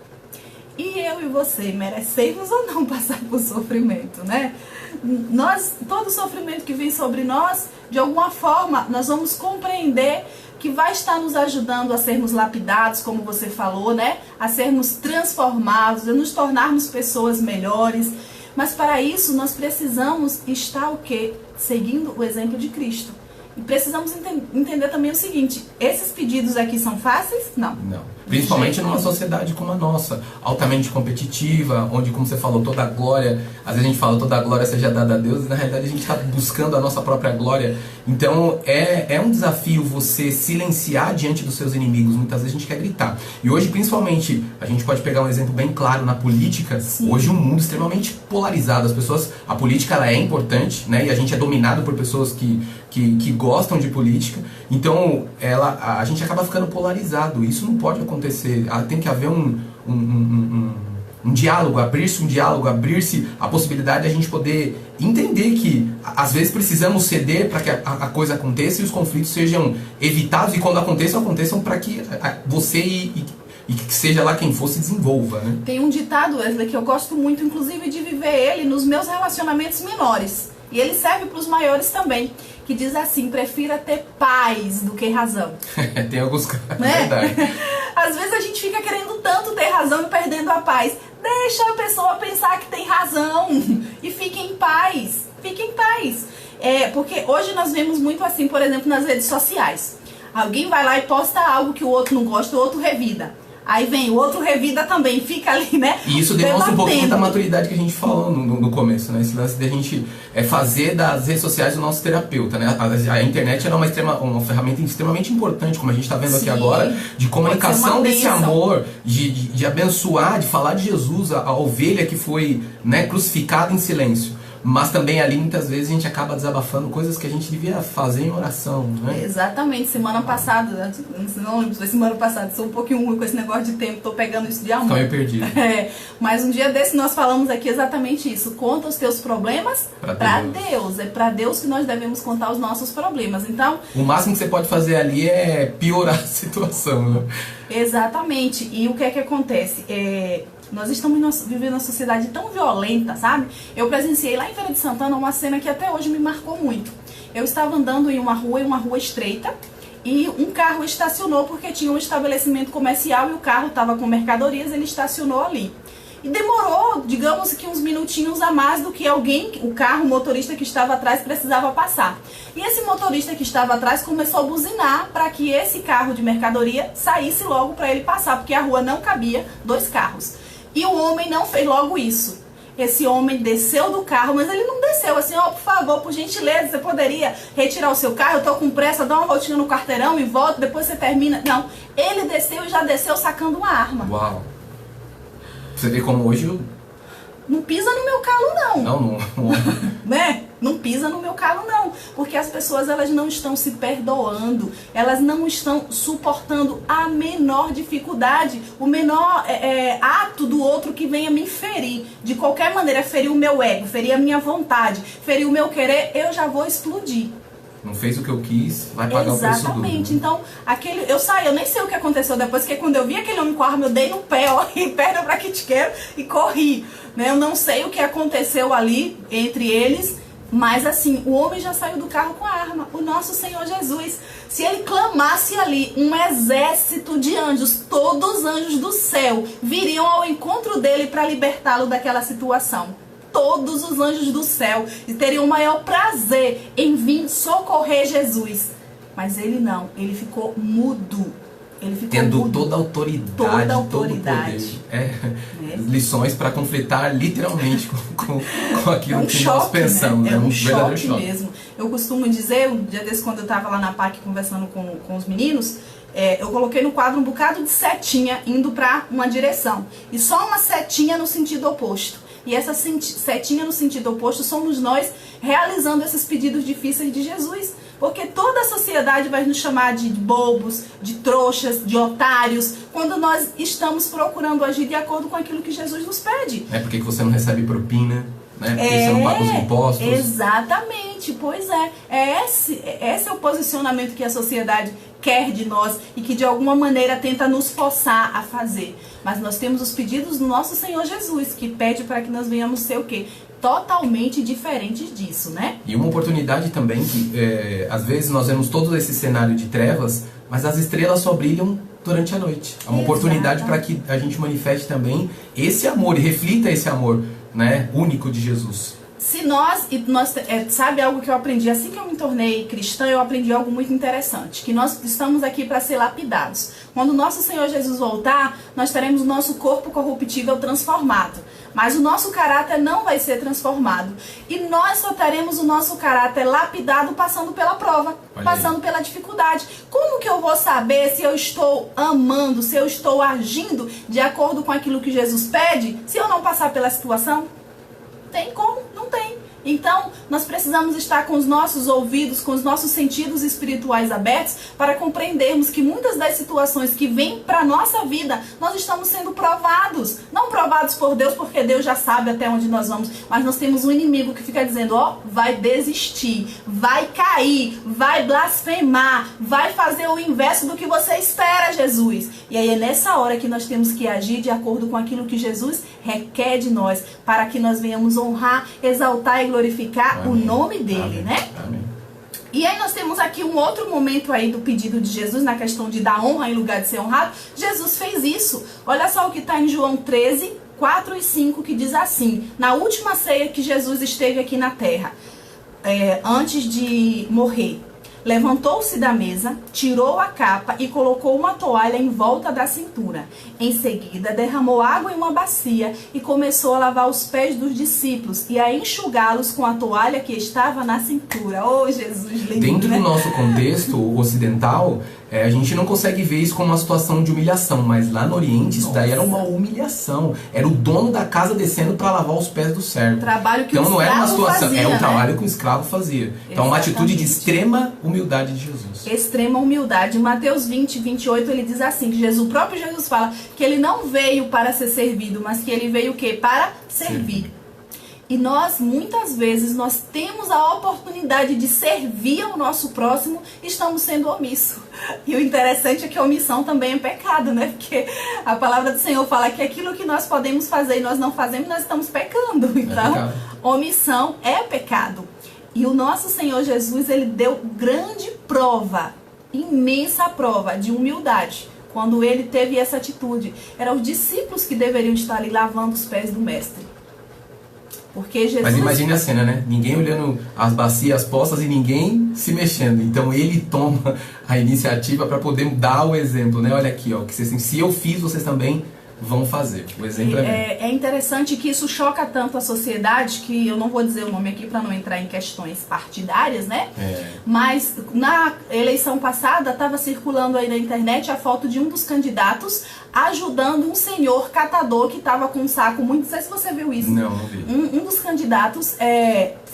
E eu e você merecemos ou não passar por sofrimento, né? Todo sofrimento que vem sobre nós, de alguma forma, nós vamos compreender que vai estar nos ajudando a sermos lapidados, como você falou, né? A sermos transformados, a nos tornarmos pessoas melhores. Mas para isso, nós precisamos estar o quê? Seguindo o exemplo de Cristo. E precisamos entender também o seguinte: esses pedidos aqui são fáceis? Não. Não. Principalmente numa sociedade como a nossa, altamente competitiva, onde, como você falou, toda a glória, às vezes a gente fala toda a glória seja dada a Deus, e na realidade a gente está buscando a nossa própria glória. Então é um desafio você silenciar diante dos seus inimigos. Muitas vezes a gente quer gritar. E hoje, principalmente, a gente pode pegar um exemplo bem claro na política. Sim. Hoje um mundo extremamente polarizado. A política ela é importante, né? E a gente é dominado por pessoas que gostam de política. Então a gente acaba ficando polarizado. Isso não pode acontecer. Tem que haver um diálogo, abrir-se a possibilidade de a gente poder entender que às vezes precisamos ceder para que a coisa aconteça e os conflitos sejam evitados, e quando aconteçam para que você e que seja lá quem for se desenvolva, né? Tem um ditado, Wesley, que eu gosto muito, inclusive, de viver ele nos meus relacionamentos menores. E ele serve para os maiores também, que diz assim: prefira ter paz do que razão. Tem alguns casos, né? Verdade. Às vezes a gente fica querendo tanto ter razão e perdendo a paz. Deixa a pessoa pensar que tem razão e fique em paz. Fique em paz. Porque hoje nós vemos muito assim, por exemplo, nas redes sociais. Alguém vai lá e posta algo que o outro não gosta, o outro revida. Aí vem o outro revida também, fica ali, né? E isso demonstra um pouquinho da maturidade que a gente falou no começo, né? Esse lance de a gente fazer das redes sociais o nosso terapeuta, né? A internet era uma ferramenta extremamente importante, como a gente está vendo aqui agora, de comunicação desse amor, de abençoar, de falar de Jesus, a ovelha que foi, né, crucificada em silêncio. Mas também ali muitas vezes a gente acaba desabafando coisas que a gente devia fazer em oração, né? Exatamente. Semana passada, não lembro se foi semana passada, sou um pouquinho ruim com esse negócio de tempo, tô pegando isso de amor. Tô meio perdido. Mas um dia desse nós falamos aqui exatamente isso. Conta os teus problemas pra Deus. É pra Deus que nós devemos contar os nossos problemas. Então, o máximo que você pode fazer ali é piorar a situação, né? Exatamente. E o que é que acontece? Nós estamos vivendo uma sociedade tão violenta, sabe? Eu presenciei lá em Feira de Santana uma cena que até hoje me marcou muito. Eu estava andando em uma rua estreita, e um carro estacionou porque tinha um estabelecimento comercial e o carro estava com mercadorias, ele estacionou ali. E demorou, digamos que uns minutinhos a mais do que o carro, o motorista que estava atrás precisava passar. E esse motorista que estava atrás começou a buzinar para que esse carro de mercadoria saísse logo para ele passar, porque a rua não cabia 2 carros. E o homem não fez logo isso. Esse homem desceu do carro, mas ele não desceu assim, ó, por favor, por gentileza, você poderia retirar o seu carro? Eu tô com pressa, dá uma voltinha no quarteirão e volta, depois você termina. Não, ele desceu e já desceu sacando uma arma. Uau! Você vê como hoje eu... Não pisa no meu calo, não. Não. Né? Não pisa no meu calo, não. Porque as pessoas, elas não estão se perdoando. Elas não estão suportando a menor dificuldade, o menor ato do outro que venha me ferir. De qualquer maneira, ferir o meu ego, ferir a minha vontade, ferir o meu querer, eu já vou explodir. Não fez o que eu quis, vai pagar o preço duro. Exatamente. Então, eu nem sei o que aconteceu depois, porque quando eu vi aquele homem com a arma, eu dei no pé, ó, e perna pra que te quero, e corri. Né? Eu não sei o que aconteceu ali entre eles, mas assim, o homem já saiu do carro com a arma, o nosso Senhor Jesus. Se ele clamasse ali, um exército de anjos, todos os anjos do céu, viriam ao encontro dele para libertá-lo daquela situação. Todos os anjos do céu teriam o maior prazer em vir socorrer Jesus. Mas ele não, ele ficou mudo. Ele ficou tendo mudo. toda a autoridade, toda a autoridade. Todo o poder. Lições para conflitar literalmente com aquilo que nós pensamos. Né? É um verdadeiro choque mesmo. Eu costumo dizer, um dia desse, quando eu estava lá na PAC conversando com os meninos, eu coloquei no quadro um bocado de setinha indo para uma direção. E só uma setinha no sentido oposto. E essa setinha no sentido oposto somos nós realizando esses pedidos difíceis de Jesus. Porque toda a sociedade vai nos chamar de bobos, de trouxas, de otários, quando nós estamos procurando agir de acordo com aquilo que Jesus nos pede. É porque você não recebe propina, né? Porque você não paga os impostos. Exatamente, pois é. Esse é o posicionamento que a sociedade quer de nós e que de alguma maneira tenta nos forçar a fazer. Mas nós temos os pedidos do nosso Senhor Jesus, que pede para que nós venhamos ser o quê? Totalmente diferentes disso, né? E uma oportunidade também que, às vezes, nós vemos todo esse cenário de trevas, mas as estrelas só brilham durante a noite. É uma oportunidade para que a gente manifeste também esse amor e reflita esse amor, né, único de Jesus. Se sabe algo que eu aprendi? Assim que eu me tornei cristã, eu aprendi algo muito interessante. Que nós estamos aqui para ser lapidados. Quando o nosso Senhor Jesus voltar, nós teremos o nosso corpo corruptível transformado. Mas o nosso caráter não vai ser transformado. E nós só teremos o nosso caráter lapidado passando pela prova, passando pela dificuldade. Como que eu vou saber se eu estou amando, se eu estou agindo de acordo com aquilo que Jesus pede, se eu não passar pela situação? Tem como? Não tem. Então, nós precisamos estar com os nossos ouvidos, com os nossos sentidos espirituais abertos para compreendermos que muitas das situações que vêm para a nossa vida, nós estamos sendo provados. Não provados por Deus, porque Deus já sabe até onde nós vamos, mas nós temos um inimigo que fica dizendo, ó, vai desistir, vai cair, vai blasfemar, vai fazer o inverso do que você espera, Jesus. E aí é nessa hora que nós temos que agir de acordo com aquilo que Jesus requer de nós, para que nós venhamos honrar, exaltar e glorificar o nome dele, né? Amém. E aí nós temos aqui um outro momento aí do pedido de Jesus, na questão de dar honra em lugar de ser honrado. Jesus fez isso. Olha só o que está em João 13, 4 e 5, que diz assim: na última ceia que Jesus esteve aqui na terra, antes de morrer, levantou-se da mesa, tirou a capa e colocou uma toalha em volta da cintura. Em seguida, derramou água em uma bacia e começou a lavar os pés dos discípulos e a enxugá-los com a toalha que estava na cintura. Oh, Jesus lindo, Dentro né? do nosso contexto ocidental, a gente não consegue ver isso como uma situação de humilhação, mas lá no Oriente isso daí era uma humilhação. Era o dono da casa descendo para lavar os pés do servo. Trabalho que então o não era uma escravo situação, fazia, é um né? trabalho que o escravo fazia. Então uma atitude de extrema humildade de Jesus. Extrema humildade. Em Mateus 20, 28, ele diz assim, que o próprio Jesus fala que ele não veio para ser servido, mas que ele veio o quê? Para servir. E nós, muitas vezes, nós temos a oportunidade de servir ao nosso próximo e estamos sendo omissos. E o interessante é que a omissão também é pecado, né? Porque a palavra do Senhor fala que aquilo que nós podemos fazer e nós não fazemos, nós estamos pecando. Então, omissão é pecado. E o nosso Senhor Jesus, ele deu grande prova, imensa prova de humildade, quando ele teve essa atitude. Eram os discípulos que deveriam estar ali lavando os pés do mestre. Porque Jesus... Mas imagine a cena, né? Ninguém olhando as bacias, as poças e ninguém se mexendo. Então ele toma a iniciativa para poder dar o exemplo, né? Olha aqui, ó, que vocês, se eu fiz, vocês também vão fazer. O exemplo é interessante que isso choca tanto a sociedade, que eu não vou dizer o nome aqui para não entrar em questões partidárias, né? Mas na eleição passada estava circulando aí na internet a foto de um dos candidatos ajudando um senhor catador que estava com um saco muito... Não sei se você viu isso. Não vi. Um dos candidatos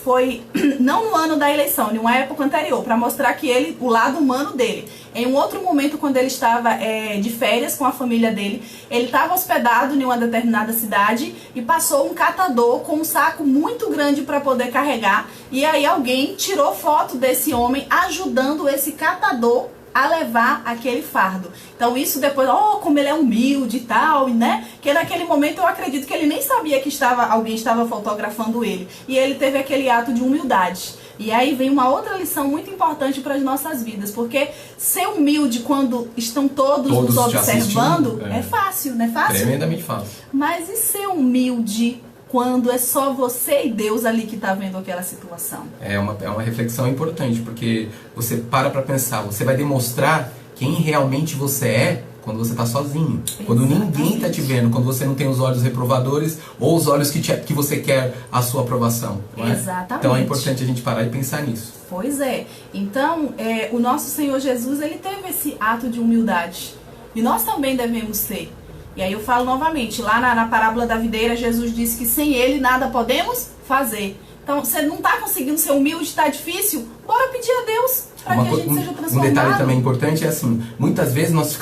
foi, não no ano da eleição, em uma época anterior, para mostrar que ele, o lado humano dele. Em um outro momento, quando ele estava de férias com a família dele, ele estava hospedado em uma determinada cidade e passou um catador com um saco muito grande para poder carregar. E aí alguém tirou foto desse homem ajudando esse catador a levar aquele fardo. Então isso depois, como ele é humilde e tal, né? Que naquele momento eu acredito que ele nem sabia que alguém estava fotografando ele. E ele teve aquele ato de humildade. E aí vem uma outra lição muito importante para as nossas vidas, porque ser humilde quando estão todos nos observando é fácil, não é fácil? Tremendamente fácil. Mas e ser humilde quando é só você e Deus ali que está vendo aquela situação? É uma reflexão importante, porque você para pensar, você vai demonstrar quem realmente você é quando você está sozinho. Exatamente. Quando ninguém está te vendo, quando você não tem os olhos reprovadores ou os olhos que você quer a sua aprovação. Não é? Exatamente. Então é importante a gente parar e pensar nisso. Pois é. Então, o nosso Senhor Jesus, ele teve esse ato de humildade. E nós também devemos ter. E aí eu falo novamente, lá na parábola da videira, Jesus disse que sem ele nada podemos fazer. Então, você não está conseguindo ser humilde, está difícil? Bora pedir a Deus para que a gente seja transformado. Um detalhe também importante é assim, muitas vezes nós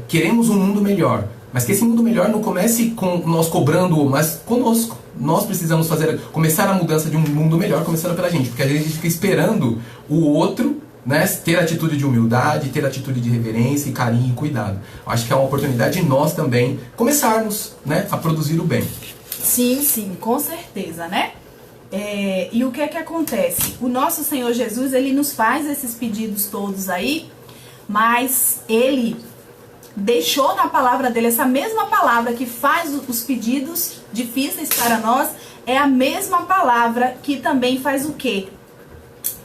queremos um mundo melhor, mas que esse mundo melhor não comece com nós cobrando, mas conosco. Nós precisamos começar a mudança de um mundo melhor, começando pela gente, porque às vezes a gente fica esperando o outro, né, ter atitude de humildade, ter atitude de reverência, e carinho e cuidado. Eu acho que é uma oportunidade de nós também começarmos, né, a produzir o bem. Sim, com certeza, né? E o que é que acontece? O nosso Senhor Jesus, ele nos faz esses pedidos todos aí, mas ele deixou na palavra dele, essa mesma palavra que faz os pedidos difíceis para nós, é a mesma palavra que também faz o quê?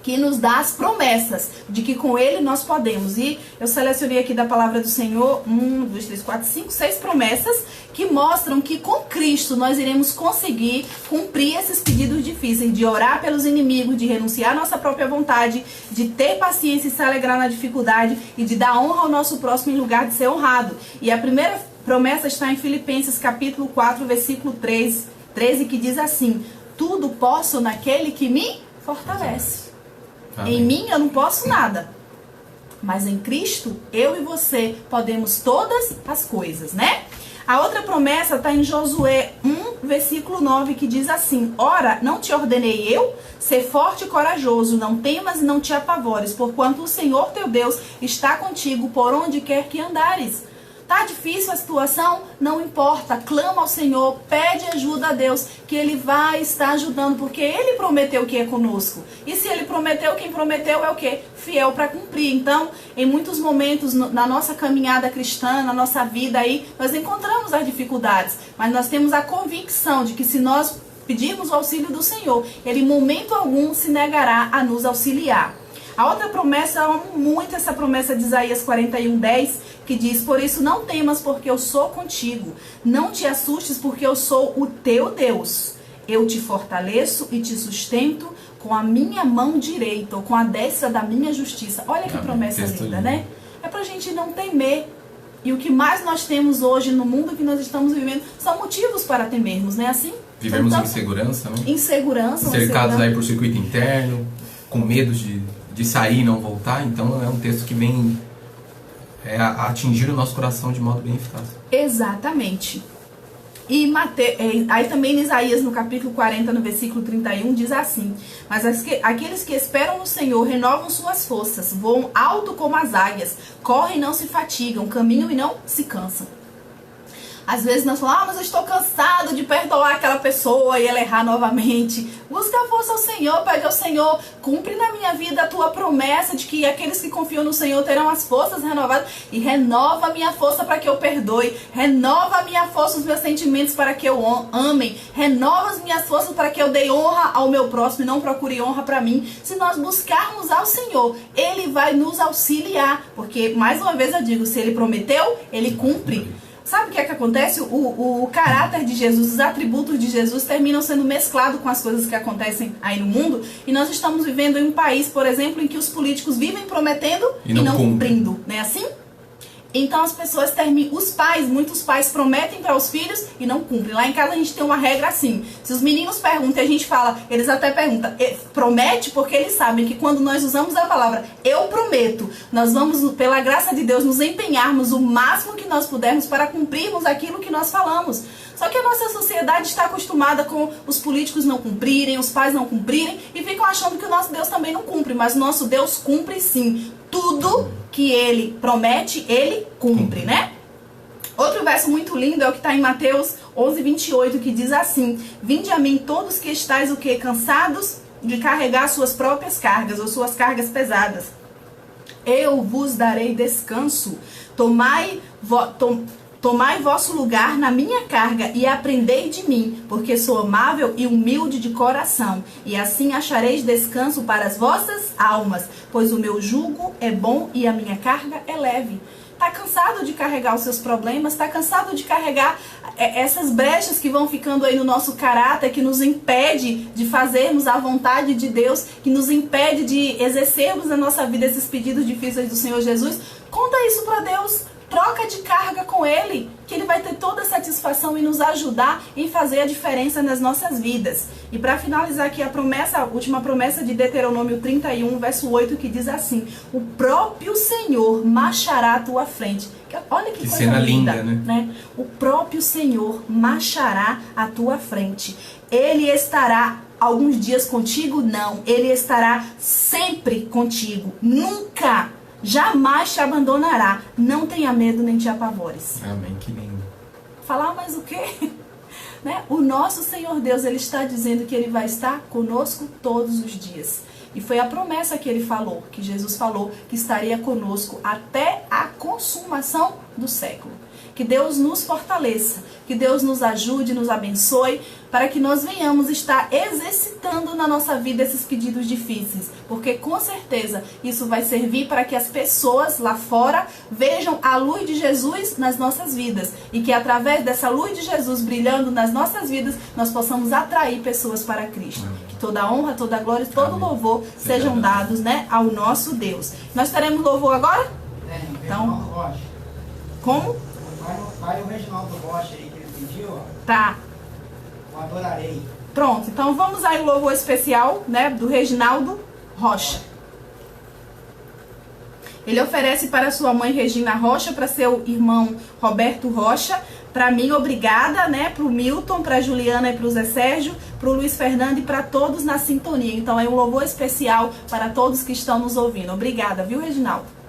Que nos dá as promessas de que com ele nós podemos. E eu selecionei aqui da palavra do Senhor 1, 2, 3, 4, 5, 6 promessas que mostram que com Cristo nós iremos conseguir cumprir esses pedidos difíceis, de orar pelos inimigos, de renunciar à nossa própria vontade, de ter paciência e se alegrar na dificuldade e de dar honra ao nosso próximo em lugar de ser honrado. E a primeira promessa está em Filipenses capítulo 4, versículo 13, que diz assim: tudo posso naquele que me fortalece. Em mim eu não posso nada, mas em Cristo, eu e você podemos todas as coisas, né? A outra promessa está em Josué 1, versículo 9, que diz assim: ora, não te ordenei eu? Ser forte e corajoso, não temas e não te apavores, porquanto o Senhor teu Deus está contigo por onde quer que andares. Tá difícil a situação? Não importa, clama ao Senhor, pede ajuda a Deus, que Ele vai estar ajudando, porque Ele prometeu que é conosco. E se Ele prometeu, quem prometeu é o quê? Fiel para cumprir. Então, em muitos momentos na nossa caminhada cristã, na nossa vida aí, nós encontramos as dificuldades, mas nós temos a convicção de que se nós pedirmos o auxílio do Senhor, Ele em momento algum se negará a nos auxiliar. A outra promessa, eu amo muito essa promessa de Isaías 41:10, que diz: por isso não temas, porque eu sou contigo. Não te assustes, porque eu sou o teu Deus. Eu te fortaleço e te sustento com a minha mão direita, ou com a destra da minha justiça. Olha que promessa linda, né? É pra gente não temer. E o que mais nós temos hoje no mundo que nós estamos vivendo são motivos para temermos, não é assim? Vivemos em insegurança, né? Insegurança. Cercados aí por circuito interno, com medo de sair e não voltar. Então é um texto que vem a atingir o nosso coração de modo bem eficaz. Exatamente. E aí também em Isaías, no capítulo 40, no versículo 31, diz assim: mas aqueles que esperam no Senhor renovam suas forças, voam alto como as águias, correm e não se fatigam, caminham e não se cansam. Às vezes nós falamos, mas eu estou cansado de perdoar aquela pessoa e ela errar novamente. Busca a força ao Senhor, pede ao Senhor, cumpre na minha vida a tua promessa de que aqueles que confiam no Senhor terão as forças renovadas, e renova a minha força para que eu perdoe, renova a minha força, os meus sentimentos para que eu ame, renova as minhas forças para que eu dê honra ao meu próximo e não procure honra para mim. Se nós buscarmos ao Senhor, Ele vai nos auxiliar, porque mais uma vez eu digo, se Ele prometeu, Ele cumpre. Sabe o que é que acontece? O caráter de Jesus, os atributos de Jesus terminam sendo mesclados com as coisas que acontecem aí no mundo. E nós estamos vivendo em um país, por exemplo, em que os políticos vivem prometendo e não cumprindo. Não é assim? Então as pessoas terminam, muitos pais prometem para os filhos e não cumprem. Lá em casa a gente tem uma regra assim, se os meninos perguntam e a gente fala, eles até perguntam, promete? Porque eles sabem que quando nós usamos a palavra eu prometo, nós vamos, pela graça de Deus, nos empenharmos o máximo que nós pudermos para cumprirmos aquilo que nós falamos. Só que a nossa sociedade está acostumada com os políticos não cumprirem, os pais não cumprirem e ficam achando que o nosso Deus também não cumpre, mas o nosso Deus cumpre sim. Tudo que Ele promete, Ele cumpre, né? Outro verso muito lindo é o que está em Mateus 11:28, que diz assim: vinde a mim todos que estáis o quê? Cansados de carregar suas próprias cargas ou suas cargas pesadas. Eu vos darei descanso. Tomai vosso lugar na minha carga e aprendei de mim, porque sou amável e humilde de coração, e assim achareis descanso para as vossas almas, pois o meu jugo é bom e a minha carga é leve. Está cansado de carregar os seus problemas? Está cansado de carregar essas brechas que vão ficando aí no nosso caráter, que nos impede de fazermos a vontade de Deus, que nos impede de exercermos na nossa vida esses pedidos difíceis do Senhor Jesus? Conta isso para Deus. Troca de carga com Ele, que Ele vai ter toda a satisfação em nos ajudar em fazer a diferença nas nossas vidas. E para finalizar aqui a última promessa de Deuteronômio 31, verso 8, que diz assim: o próprio Senhor marchará à tua frente. Olha que coisa linda, né? O próprio Senhor marchará à tua frente. Ele estará alguns dias contigo? Não. Ele estará sempre contigo. Nunca, jamais te abandonará. Não tenha medo nem te apavores. Amém, que lindo. Falar mais o quê? Né? O nosso Senhor Deus, Ele está dizendo que Ele vai estar conosco todos os dias. E foi a promessa que Ele falou, que Jesus falou, que estaria conosco até a consumação do século. Que Deus nos fortaleça, que Deus nos ajude, nos abençoe, para que nós venhamos estar exercitando na nossa vida esses pedidos difíceis. Porque com certeza isso vai servir para que as pessoas lá fora vejam a luz de Jesus nas nossas vidas. E que através dessa luz de Jesus brilhando nas nossas vidas, nós possamos atrair pessoas para Cristo. Que toda honra, toda glória, todo louvor sejam dados, né, ao nosso Deus. Nós teremos louvor agora? Então, como? Vai o Reginaldo Rocha aí que ele pediu, ó. Tá. Eu adorarei. Pronto, então vamos aí o louvor especial, né, do Reginaldo Rocha. Ele oferece para sua mãe Regina Rocha, para seu irmão Roberto Rocha, para mim, obrigada, né, pro Milton, pra Juliana e pro Zé Sérgio, pro Luiz Fernando e para todos na sintonia. Então é um louvor especial para todos que estão nos ouvindo. Obrigada, viu, Reginaldo?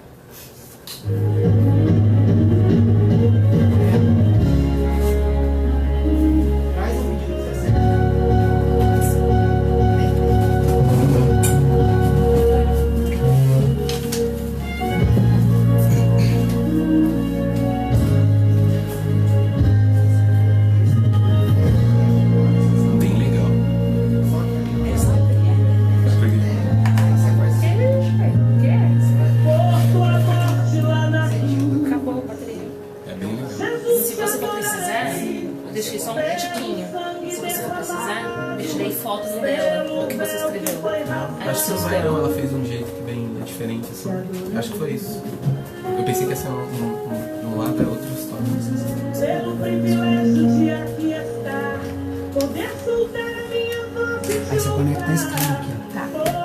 Acho que foi isso. Eu pensei que ia ser um lado, é outra história. Pelo privilégio de aqui estar, poder soltar a minha voz. Aí você conecta a escala aqui. Tá.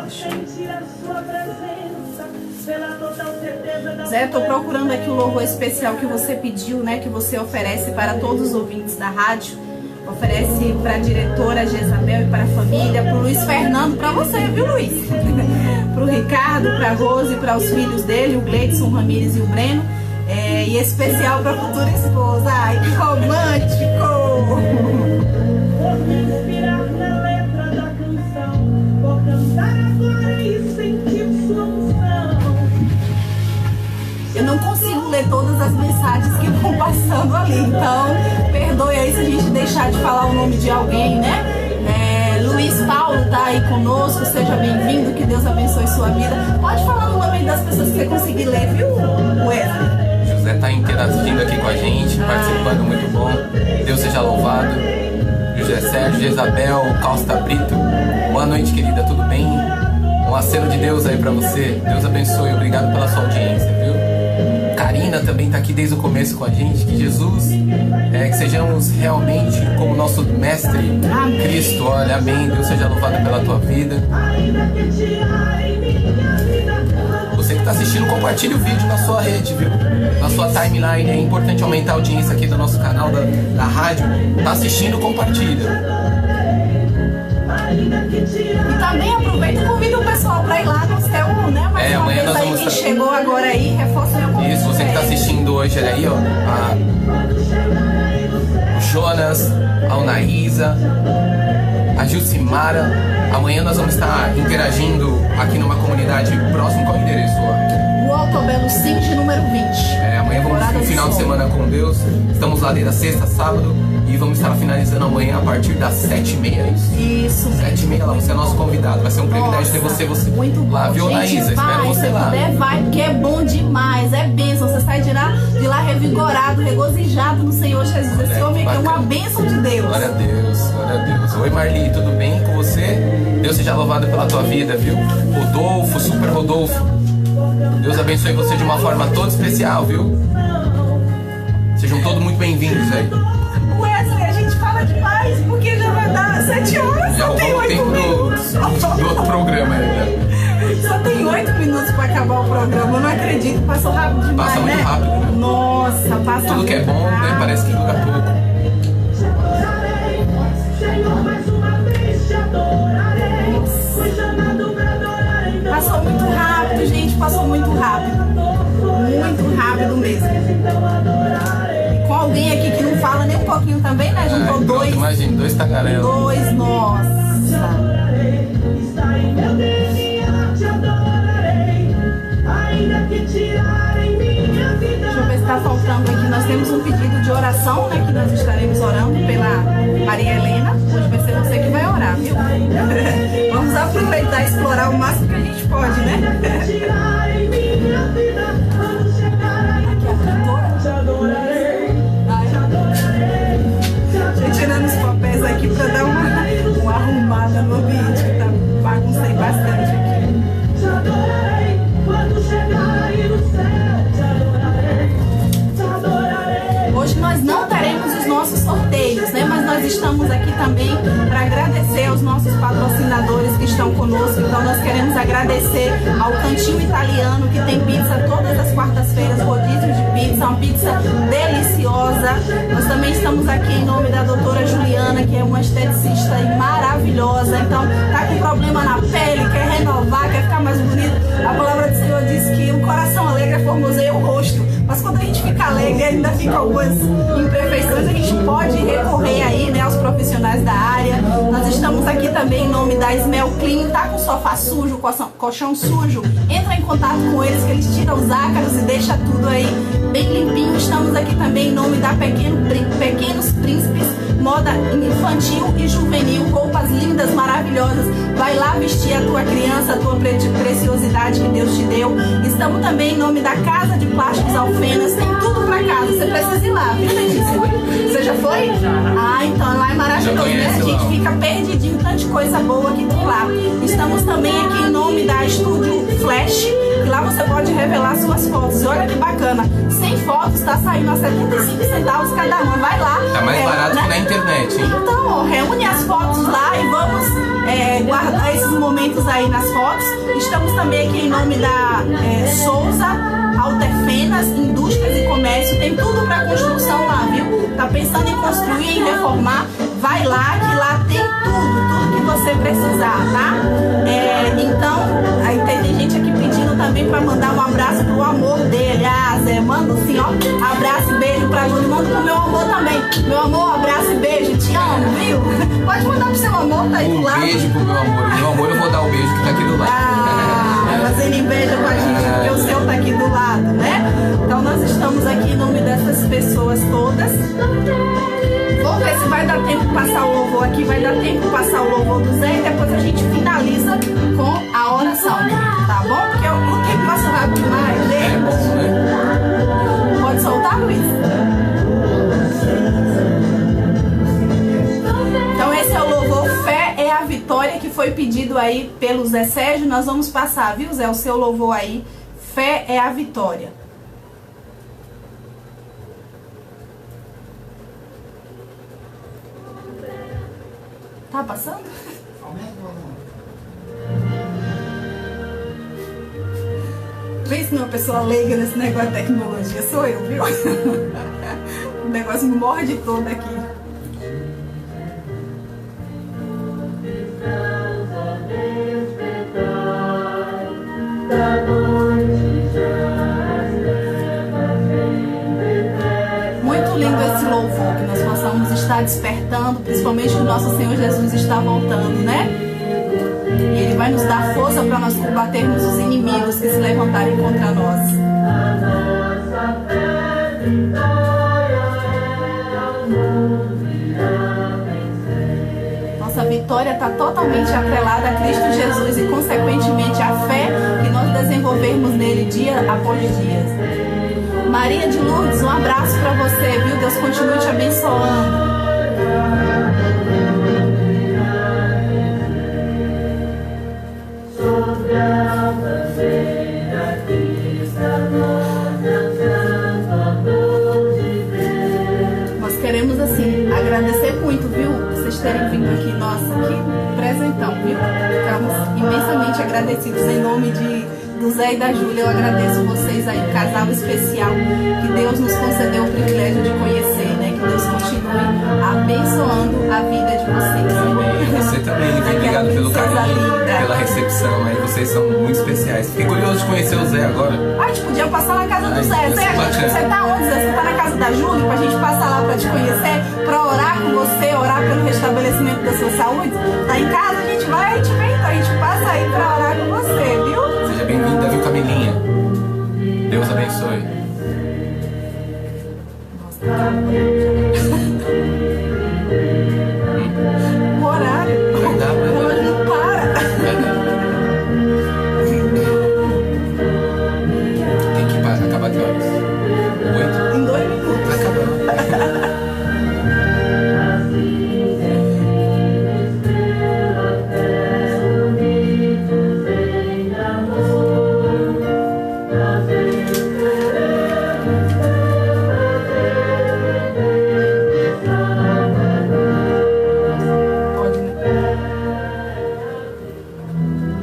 Sentir a sua presença, pela total certeza da Zé, tô procurando aqui o louvor especial que você pediu, né? Que você oferece para todos os ouvintes da rádio. Oferece para a diretora Jezabel e para a família, para o Luiz Fernando, para você, viu, Luiz? Para o Ricardo, para a Rose, para os filhos dele, o Gleidson, o Ramires e o Breno. E especial para futura esposa. Ai, que romântico! Por me inspirar na letra da canção, vou cantar agora e sentir sua unção. Eu não consigo ler todas as mensagens que vão passando ali, então perdoe aí se a gente deixar de falar o nome de alguém, né? Luiz Paulo tá aí conosco, seja bem-vindo, que Deus abençoe sua vida. Pode falar o nome das pessoas que você conseguir ler, viu, Wesley? José tá interagindo aqui com a gente, participando, muito bom. Deus seja louvado. José Sérgio, Isabel, Costa Brito. Boa noite, querida, tudo bem? Um aceno de Deus aí pra você. Deus abençoe, obrigado pela sua audiência, viu? Karina também tá aqui desde o começo com a gente. Que Jesus, que sejamos realmente como nosso mestre Cristo. Olha, amém. Deus seja louvado pela tua vida. Você que tá assistindo, compartilhe o vídeo na sua rede, viu? Na sua timeline. É importante aumentar a audiência aqui do nosso canal da rádio. Tá assistindo, compartilha. E também aproveita e convida o pessoal para ir lá no céu, né? Mais uma amanhã vez nós aí, vamos quem chegou agora aí, reforça meu convite. Isso, você que tá assistindo hoje aí, ó. O Jonas, a Unaísa, a Gilcimara. Amanhã nós vamos estar interagindo aqui numa comunidade próximo. Qual é o endereço, ó? O Altobelo Cinti, número 20. Amanhã vamos no final de semana com Deus. Estamos lá desde a sexta, sábado. E vamos estar finalizando amanhã a partir das 7h30, é isso? Isso. 7h30 lá, você é nosso convidado. Vai ser um privilégio ter você muito bom. lá, viu, Anaísa? Espero você lá. Vai, porque é bom demais, é bênção. Você sai de lá revigorado, regozijado no Senhor Jesus. Esse homem é uma bênção de Deus. Glória a Deus, glória a Deus. Oi, Marli, tudo bem com você? Deus seja louvado pela tua vida, viu? Rodolfo, Super Rodolfo. Deus abençoe você de uma forma toda especial, viu? Sejam todos muito bem-vindos aí. Wesley, a gente fala demais, porque já vai dar 7 horas, Já só tem 8 minutos. do outro programa aí, Só tem 8 minutos para acabar o programa, eu não acredito, passou rápido demais, Passa muito né? rápido, né? Nossa, passa Tudo que é bom, né? Parece que dura pouco. Senhor, mais uma vez te adorarei. Fui chamado pra adorar em meu Passou muito rápido, gente, passou muito rápido. Muito rápido mesmo. E com alguém aqui que não fala nem um pouquinho também, né? Juntou dois. Imagina, 2 tagarelas. 2, nossa. Está em meu DNA, te adorarei. Ainda que tirarem minha vida. Deixa eu ver se tá faltando aqui. Nós temos um pedido de oração, né? Que nós estaremos orando pela Maria Helena. Hoje vai ser você que vai orar, viu? Vamos aproveitar e explorar o máximo que a gente pode, né? Tirarem minha vida. Quando chegar aí, Aqui a cantora. te adorarei. Ai, tô tirando os papéis aqui pra dar uma arrumada no ambiente, que tá baguncei bastante aqui. Te adorarei. Quando chegar aí no céu, te adorarei. Te adorarei. Hoje nós não teremos os nossos sorteios, né? Mas nós estamos aqui também para agradecer aos nossos patrocinadores que estão conosco. Então nós queremos agradecer ao Cantinho Italiano, que tem pizza todas as quartas-feiras, rodízio de pizza, uma pizza deliciosa. Nós também estamos aqui em nome da doutora Juliana, que é uma esteticista maravilhosa. Então tá com problema na pele, quer renovar, quer ficar mais bonito. A palavra do Senhor diz que o coração alegre formoseia o rosto. Mas quando a gente fica alegre, ainda fica algumas imperfeições, a gente pode recorrer aí, né, aos profissionais da área. Nós estamos aqui também em nome da Smell Clean. Tá com sofá sujo, colchão sujo, entra em contato com eles que eles tiram os ácaros e deixa tudo aí bem limpinho. Estamos aqui também em nome da Pequenos Príncipes, moda infantil e juvenil, roupas lindas, maravilhosas. Vai lá vestir a tua criança, a tua preciosidade que Deus te deu. Estamos também em nome da Casa de Plásticos Alfenas, tem tudo pra casa, você precisa ir lá, viu, Letícia? Você já foi? Ah, então lá é maravilhoso, né? A gente fica perdidinho, tanta coisa boa que tem lá. Estamos também aqui em nome da Estúdio Flash, que lá você pode revelar suas fotos. E olha que bacana, 100 fotos tá saindo a 75 centavos cada uma. Vai lá. Tá mais barato que na internet, hein? Então, ó, reúne as fotos lá e vamos guardar esses momentos aí nas fotos. Estamos também aqui em nome da Souza Alterfenas, Indústrias e Comércio. Tem tudo para construção lá, viu? Tá pensando em construir, em reformar? Vai lá, que lá tem tudo que você precisar, tá? Então, aí tem gente aqui pedindo também também para mandar um abraço pro amor dele. Ah, Zé, manda assim, ó, abraço e beijo pra Júlia. Manda pro meu amor também. Meu amor, abraço e beijo, te amo, viu? Pode mandar pro seu amor, tá aí do lado. Um beijo pro meu amor. Meu amor, eu vou dar o beijo que tá aqui do lado. Fazendo inveja com a gente, porque o seu tá aqui do lado, né? Então nós estamos aqui em nome dessas pessoas todas. Vamos ver se vai dar tempo de passar o louvor aqui, vai dar tempo de passar o louvor do Zé e depois a gente finaliza com a oração, tá bom? Porque o tempo passa rápido demais, né? É bom, né? Pode soltar, Luiz? Então esse é o louvor Fé é a Vitória, que foi pedido aí pelo Zé Sérgio. Nós vamos passar, viu, Zé, o seu louvor aí. Fé é a Vitória. Tá passando? Aumenta o volume. Vê se não é uma pessoa leiga nesse negócio de tecnologia. Sou eu, viu? O negócio me morde todo aqui. Muito lindo esse louvor, que nós possamos estar despertando, principalmente que o nosso Senhor Jesus está voltando, né? E Ele vai nos dar força para nós combatermos os inimigos que se levantarem contra nós. Nossa vitória está totalmente atrelada a Cristo Jesus e, consequentemente, a fé que nós desenvolvermos nele dia após dia. Maria de Lourdes, um abraço para você, viu? Deus continue te abençoando. Nós queremos, assim, agradecer muito, viu? Vocês terem vindo aqui. Nossa, que presentão, viu? Ficamos imensamente agradecidos em nome do Zé e da Júlia. Eu agradeço vocês aí, casal especial, que Deus nos concedeu o privilégio de conhecer, né? Que Deus continue abençoando a vida de vocês. Você também, obrigado pelo carinho, pela recepção aí, vocês são muito especiais. Fiquei curioso de conhecer o Zé agora. A gente podia passar na casa do Zé. Zé, bacana. você tá onde, Zé? Você tá na casa da Júlia, pra gente passar lá pra te conhecer, pra orar com você, orar pelo restabelecimento da sua saúde? Tá em casa, a gente vai, a gente vem, então a gente passa aí pra orar com você, viu? Seja bem-vinda, viu, Camilinha? Deus abençoe. O horário. Vai dar, vai dar. Hoje não para. Tem que acabar que horas? 8? Em 2 minutos. Acabou.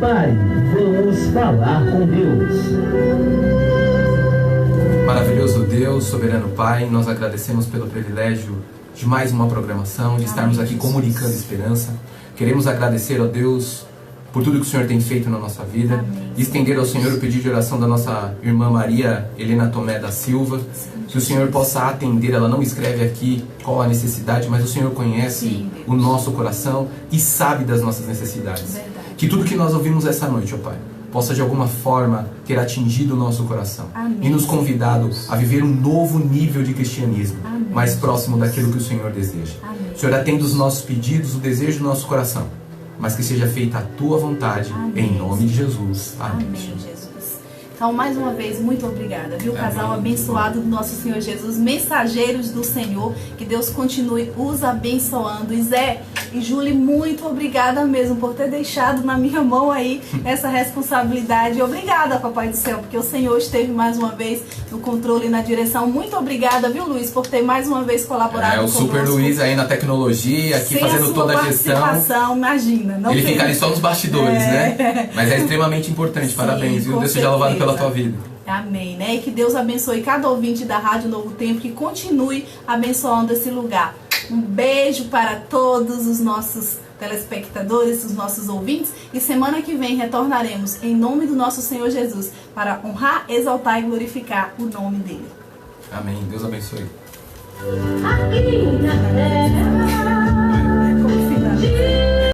Pai, vamos falar com Deus. Maravilhoso Deus, soberano Pai, nós agradecemos pelo privilégio de mais uma programação, de estarmos aqui comunicando esperança. Queremos agradecer ao Deus por tudo que o Senhor tem feito na nossa vida. E estender ao Senhor o pedido de oração da nossa irmã Maria Helena Tomé da Silva. Que o Senhor possa atender, ela não escreve aqui qual a necessidade, mas o Senhor conhece o nosso coração e sabe das nossas necessidades. Que tudo que nós ouvimos essa noite, ó Pai, possa de alguma forma ter atingido o nosso coração. E nos convidado a viver um novo nível de cristianismo, mais próximo daquilo que o Senhor deseja. O Senhor atende os nossos pedidos, o desejo do nosso coração, mas que seja feita a Tua vontade, em nome de Jesus. Amém. Jesus. Então, mais uma vez, muito obrigada, viu, casal abençoado do nosso Senhor Jesus, mensageiros do Senhor, que Deus continue os abençoando. E Zé e Júlia, muito obrigada mesmo por ter deixado na minha mão aí essa responsabilidade. Obrigada, Papai do Céu, porque o Senhor esteve mais uma vez no controle e na direção. Muito obrigada, viu, Luiz, por ter mais uma vez colaborado conosco. O Super Luiz aí na tecnologia, aqui fazendo toda a gestão. Imagina. Não ele tem. fica ali só nos bastidores, né? Mas é extremamente importante. Parabéns, viu? Deus seja louvado pela tua vida. Amém, né? E que Deus abençoe cada ouvinte da Rádio Novo Tempo, que continue abençoando esse lugar. Um beijo para todos os nossos telespectadores, os nossos ouvintes. E semana que vem retornaremos em nome do nosso Senhor Jesus para honrar, exaltar e glorificar o nome dele. Amém. Deus abençoe. Aqui na terra